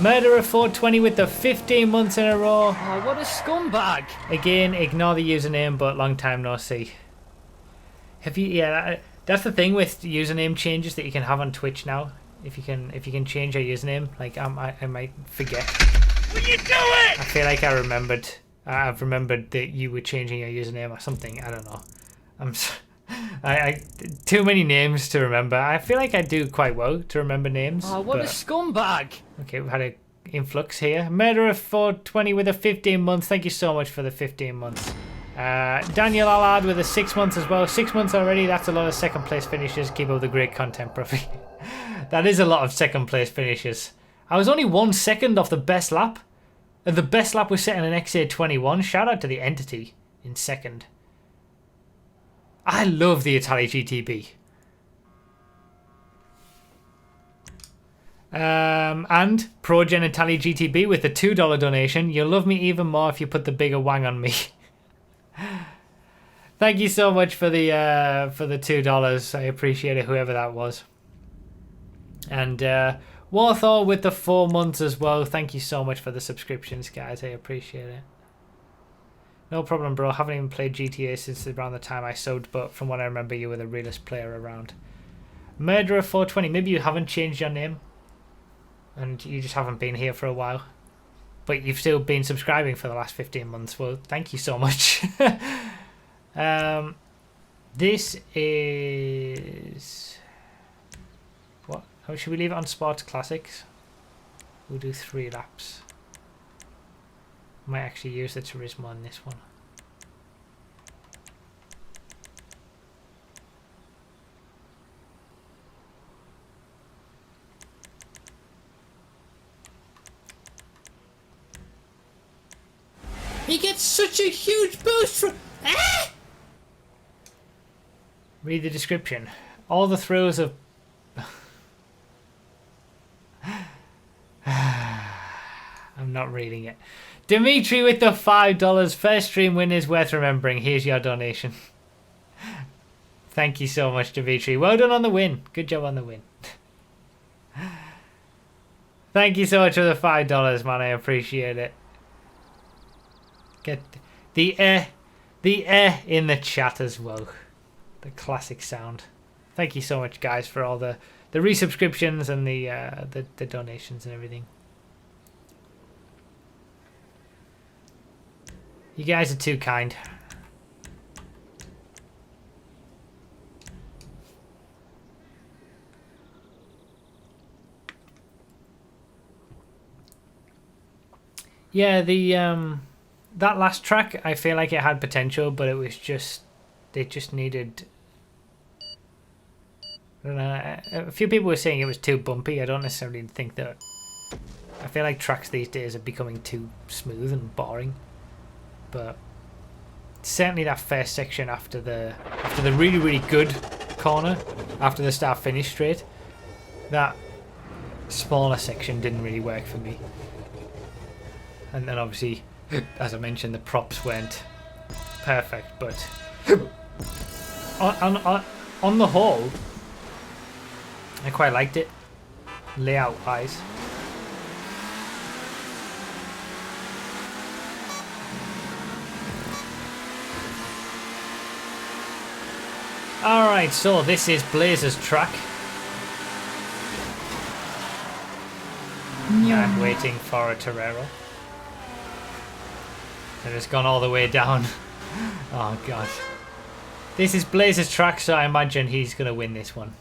Murderer 420 with the 15 months in a row. Oh, what a scumbag! Again, ignore the username, but long time no see. Have you? Yeah, that's the thing with username changes that you can have on Twitch now. If you can change your username, like I might forget. Will you do it? I feel like I've remembered that you were changing your username or something. I don't know. I too many names to remember. I feel like I do quite well to remember names. Oh, what a scumbag! Okay, we've had an influx here. Murderer 420 with a 15 months. Thank you so much for the 15 months. Daniel Allard with a 6 months as well. 6 months already. That's a lot of second place finishes. Keep up the great content, Profi. That is a lot of second place finishes. I was only 1 second off the best lap. And the best lap was set in an XA21. Shout out to the entity in second. I love the Italy GTB. And ProGen Italy GTB with the $2 donation. You'll love me even more if you put the bigger wang on me. Thank you so much for the $2. I appreciate it, whoever that was. And Warthor with the 4 months as well. Thank you so much for the subscriptions, guys. I appreciate it. No problem, bro. Haven't even played GTA since around the time I subbed, but from what I remember, you were the realest player around. Murderer 420. Maybe you haven't changed your name, and you just haven't been here for a while, but you've still been subscribing for the last 15 months. Well, thank you so much. This is what? How should we leave it on Sports Classics? We'll do 3 laps. Might actually use the Turismo on this one. He gets such a huge boost from... Ah! Read the description. All the throws of... I'm not reading it. Dimitri with the $5. First stream win is worth remembering. Here's your donation. Thank you so much, Dimitri. Well done on the win. Good job on the win. Thank you so much for the $5, man. I appreciate it. Get the in the chat as well. The classic sound. Thank you so much, guys, for all the resubscriptions and the donations and everything. You guys are too kind. Yeah, that last track, I feel like it had potential, but it just needed... I don't know, a few people were saying it was too bumpy. I don't necessarily think that... I feel like tracks these days are becoming too smooth and boring. But certainly that first section after the really, really good corner, after the start-finish straight, that smaller section didn't really work for me. And then obviously, as I mentioned, the props weren't perfect, but on the whole, I quite liked it, layout-wise. Alright, so this is Blazer's track. I'm waiting for a Torero. And it's gone all the way down. Oh god. This is Blazer's track, so I imagine he's going to win this one.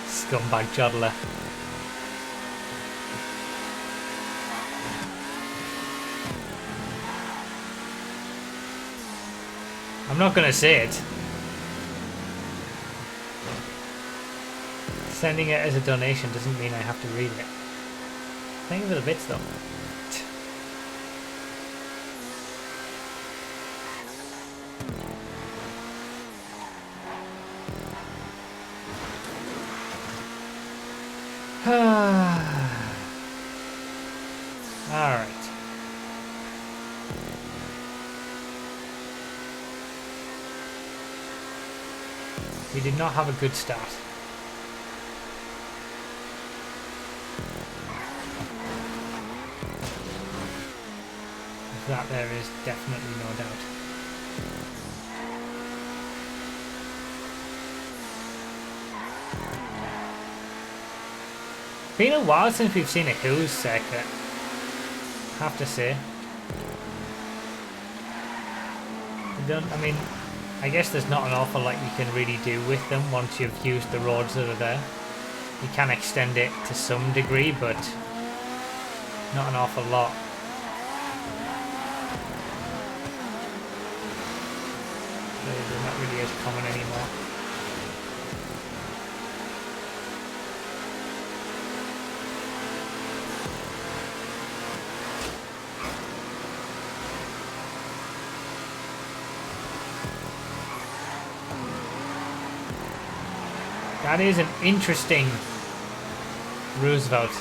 Scumbag Jodler. I'm not going to say it. Sending it as a donation doesn't mean I have to read it. Thank you for the bits though. Alright. We did not have a good start. Of that there is definitely no doubt. Been a while since we've seen a hills circuit, have to say. I guess there's not an awful lot you can really do with them once you've used the roads that are there. You can extend it to some degree, but not an awful lot. They're not really as common anymore. That is an interesting Roosevelt.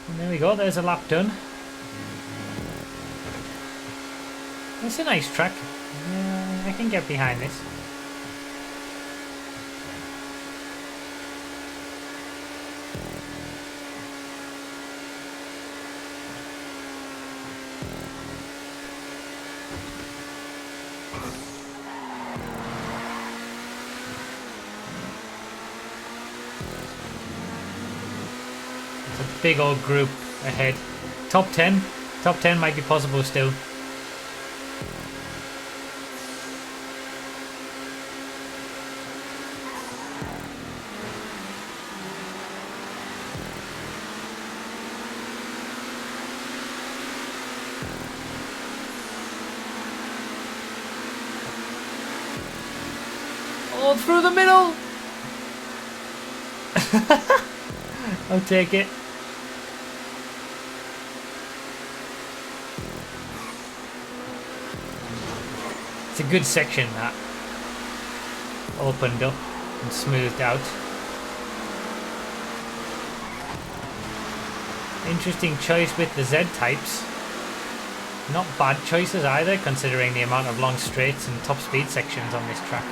And there we go, there's a lap done. It's a nice track. Yeah, I can get behind this. Big old group ahead. Top 10. Top 10 might be possible still. Oh, through the middle! I'll take it. It's a good section, that. Opened up and smoothed out. Interesting choice with the Z-types. Not bad choices either, considering the amount of long straights and top speed sections on this track.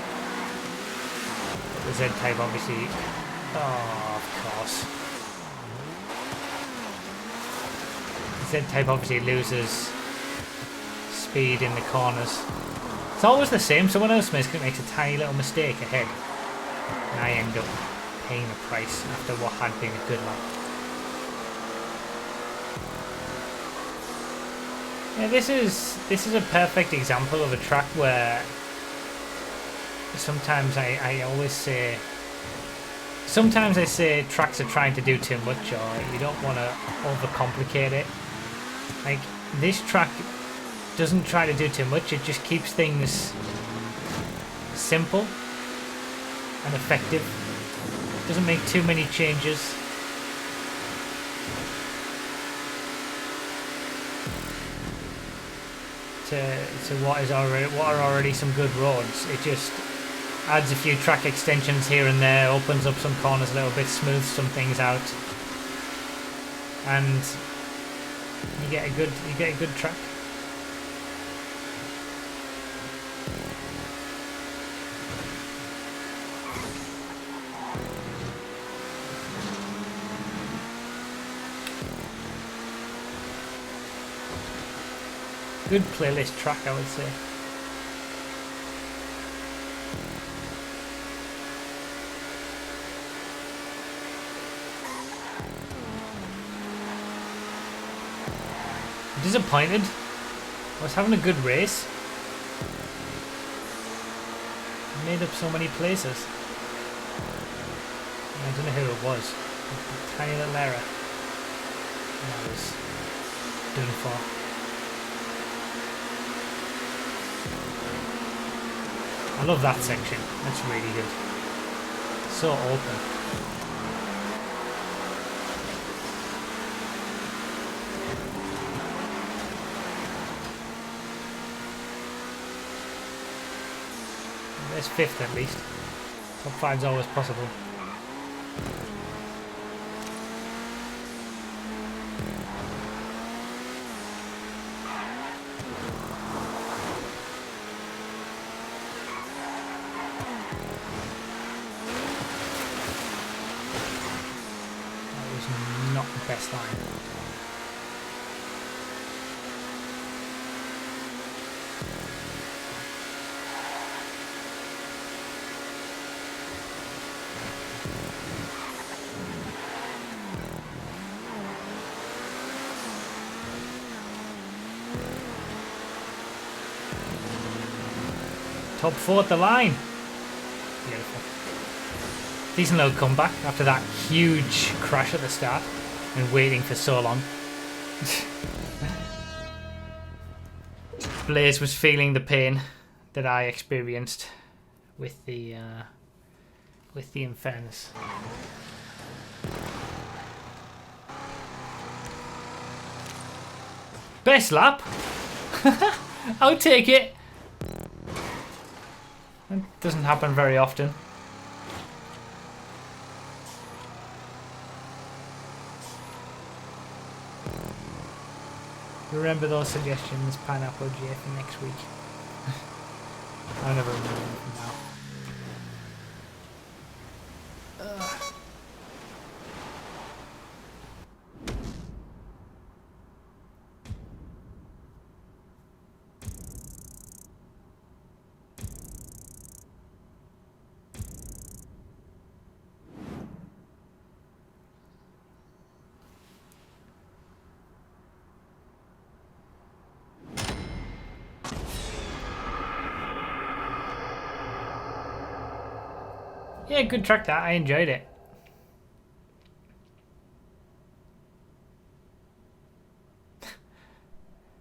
But the Z-type obviously... Oh, of course. The Z-type obviously loses speed in the corners. It's always the same, someone else makes a tiny little mistake ahead. And I end up paying the price after what had been a good lap. Yeah, this is a perfect example of a track where sometimes I always say, sometimes I say tracks are trying to do too much, or you don't want to overcomplicate it. Like, this track doesn't try to do too much, it just keeps things simple and effective. Doesn't make too many changes. To what are already some good roads. It just adds a few track extensions here and there, opens up some corners a little bit, smooths some things out, and you get a good track. Good playlist track, I would say. Disappointed. I was having a good race. I made up so many places. I don't know who it was. A tiny little error. And I was done for. I love that section. That's really good. So open. There's fifth at least. Top five's always possible. Best line. Top four at the line. Beautiful. Decent little comeback after that huge crash at the start. And waiting for so long. Blaze was feeling the pain that I experienced with the Infernos. Best lap. I'll take it. That doesn't happen very often. Remember those suggestions, Pineapple J, for next week. I never remember anything now. Yeah, good track that. I enjoyed it.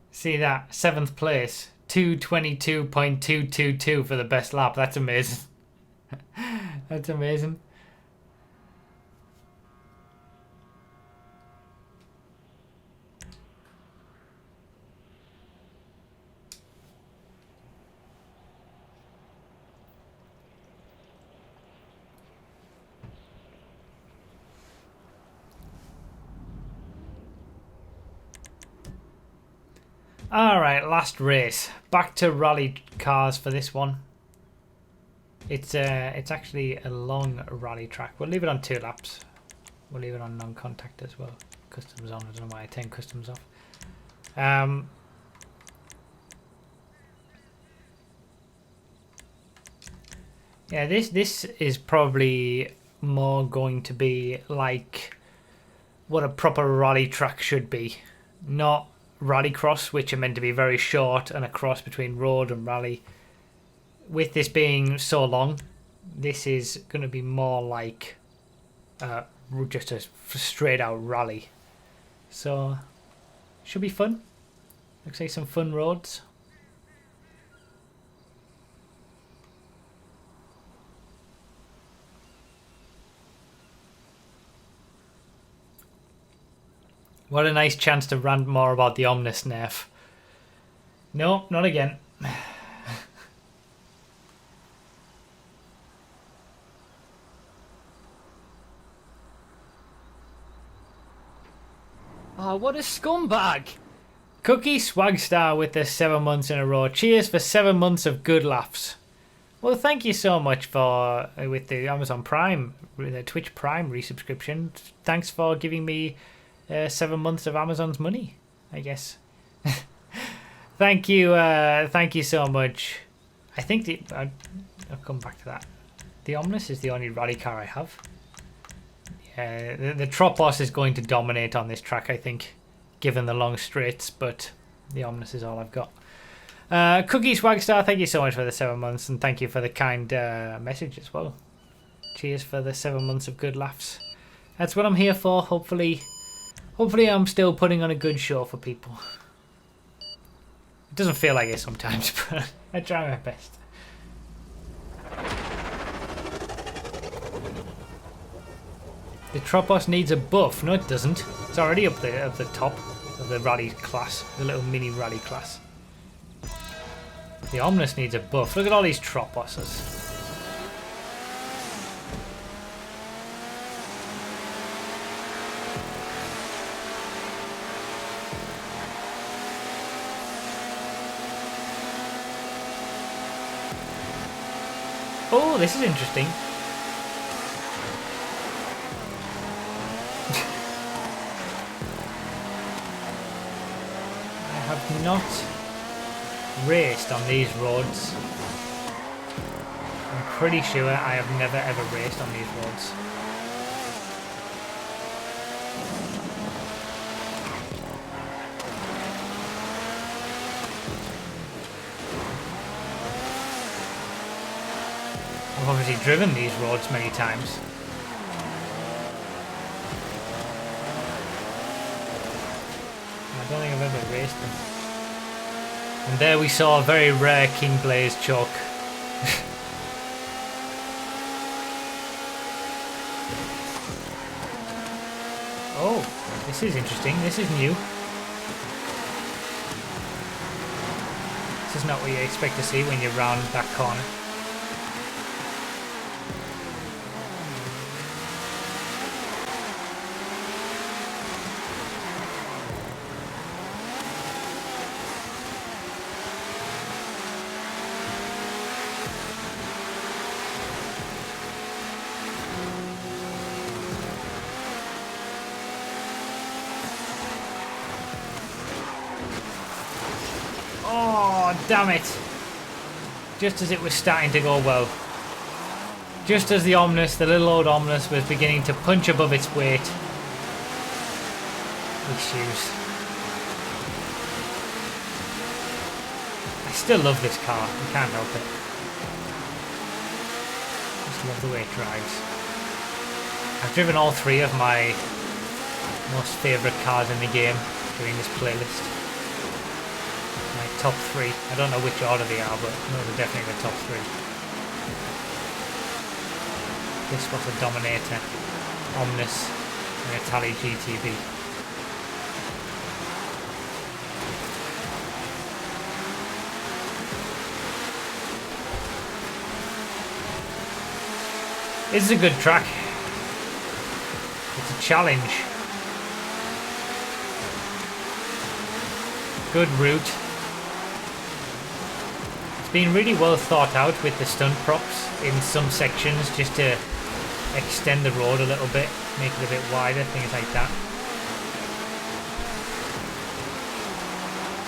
See that? 7th place. 2:22.222 for the best lap. That's amazing. That's amazing. Alright, last race. Back to rally cars for this one. It's actually a long rally track. We'll leave it on 2 laps. We'll leave it on non-contact as well. Customs on. I don't know why I turned customs off. Yeah, this is probably more going to be like what a proper rally track should be. Not rallycross, which are meant to be very short and a cross between road and rally. With this being so long, this is going to be more like just a straight out rally. So, should be fun. Looks like some fun roads. What a nice chance to rant more about the Omnis nerf. No, not again. Oh, what a scumbag! Cookie Swagstar with the 7 months in a row. Cheers for 7 months of good laughs. Well, thank you so much for with the Amazon Prime, the Twitch Prime resubscription. Thanks for giving me 7 months of Amazon's money, I guess. Thank you so much. I think I'll come back to that. The Omnis is the only rally car I have. The Tropos is going to dominate on this track, I think, given the long straights, but the Omnis is all I've got. Cookie Swagstar, thank you so much for the 7 months, and thank you for the kind message as well. Cheers for the 7 months of good laughs. That's what I'm here for. Hopefully I'm still putting on a good show for people. It doesn't feel like it sometimes, but I try my best. The Tropos needs a buff. No, it doesn't. It's already up there at the top of the rally class, the little mini rally class. The Omnis needs a buff. Look at all these Troposes. Oh, this is interesting. I have not raced on these roads. I'm pretty sure I have never ever raced on these roads. I've obviously driven these roads many times. I don't think I've ever raced them. And there we saw a very rare King Blaze choke. Oh, this is interesting. This is new. This is not what you expect to see when you round that corner. Damn it! Just as it was starting to go well. Just as the Omnis, the little old Omnis, was beginning to punch above its weight. Issues. I still love this car. I can't help it. Just love the way it drives. I've driven all 3 of my most favourite cars in the game during this playlist. Top 3. I don't know which order they are, but no, they're definitely the top 3. This was a Dominator, Omnis, and Itali GTV. This is a good track. It's a challenge. Good route. It's been really well thought out with the stunt props in some sections just to extend the road a little bit, make it a bit wider, things like that.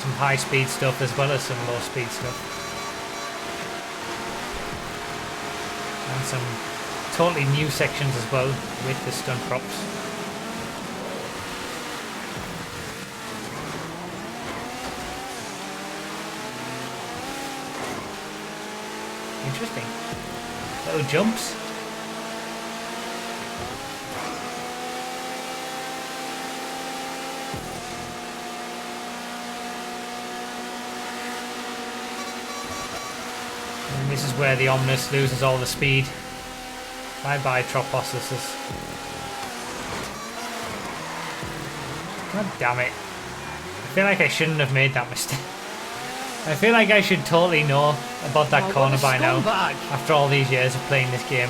Some high speed stuff as well as some low speed stuff. And some totally new sections as well with the stunt props. Interesting. Little jumps. And this is where the Omnis loses all the speed. Bye bye, Troposis. God damn it. I feel like I shouldn't have made that mistake. I feel like I should totally know about that corner by now, after all these years of playing this game.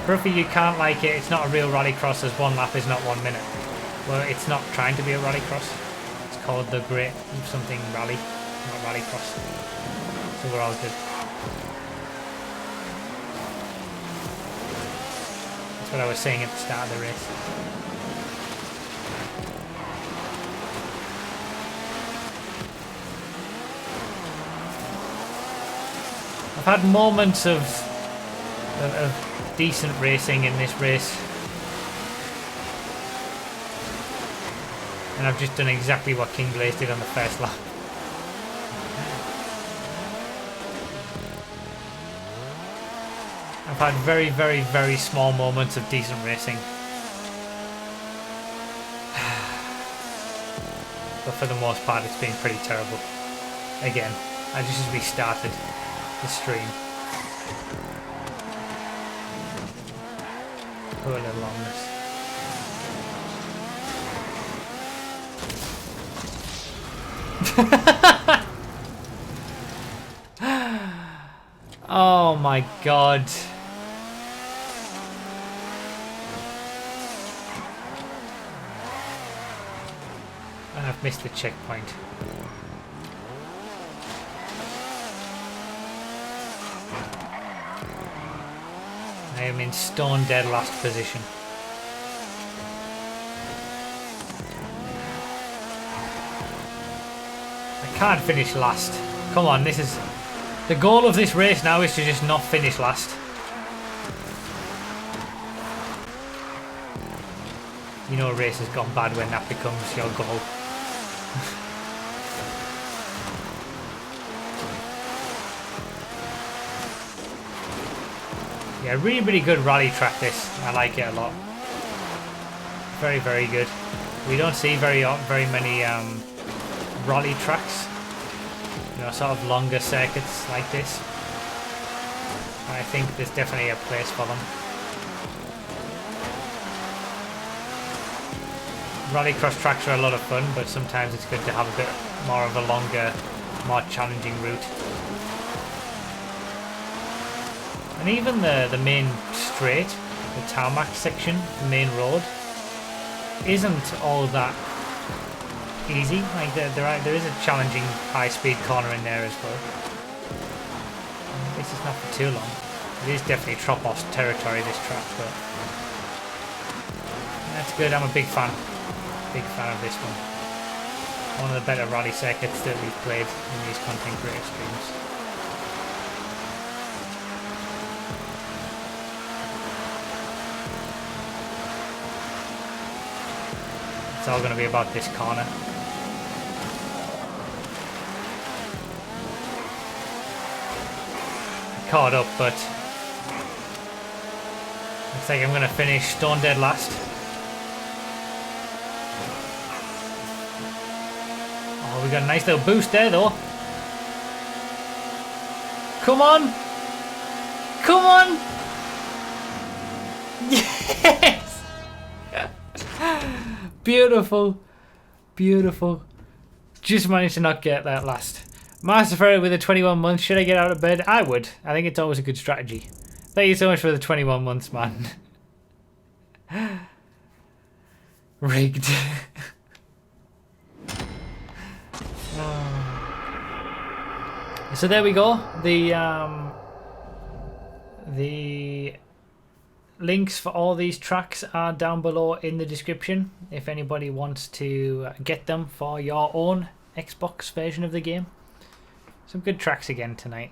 Ruffy, you can't like it, it's not a real rallycross as one lap is not 1 minute. Well, it's not trying to be a rallycross. It's called the Great something Rally, not rallycross. So we're all good. That's what I was saying at the start of the race. I've had moments of decent racing in this race, and I've just done exactly what King Blaze did on the first lap. I've had very, very, very small moments of decent racing, but for the most part it's been pretty terrible. Again, I just restarted the stream. Poor little Omnis. Oh my god. And I've missed the checkpoint. I am in stone dead last position. I can't finish last. Come on, this is... The goal of this race now is to just not finish last. You know a race has gone bad when that becomes your goal. Yeah, really, really good rally track this. I like it a lot. Very, very good. We don't see very many rally tracks. You know, sort of longer circuits like this. I think there's definitely a place for them. Rallycross tracks are a lot of fun, but sometimes it's good to have a bit more of a longer, more challenging route. And even the main straight, the tarmac section, the main road, isn't all that easy. Like there is a challenging high-speed corner in there as well. This is not for too long. It is definitely Tropos territory, this track, but that's good. I'm a big fan. Big fan of this one. One of the better rally circuits that we've played in these content creator streams. It's all going to be about this corner. Caught up, but looks like I'm going to finish stone dead last. Oh, we got a nice little boost there though. Come on! Come on! Yes! Beautiful. Beautiful. Just managed to not get that last. Master Ferry with a 21 months. Should I get out of bed? I would. I think it's always a good strategy. Thank you so much for the 21 months, man. Rigged. So there we go. The links for all these tracks are down below in the description if anybody wants to get them for your own Xbox version of the game. Some good tracks again tonight.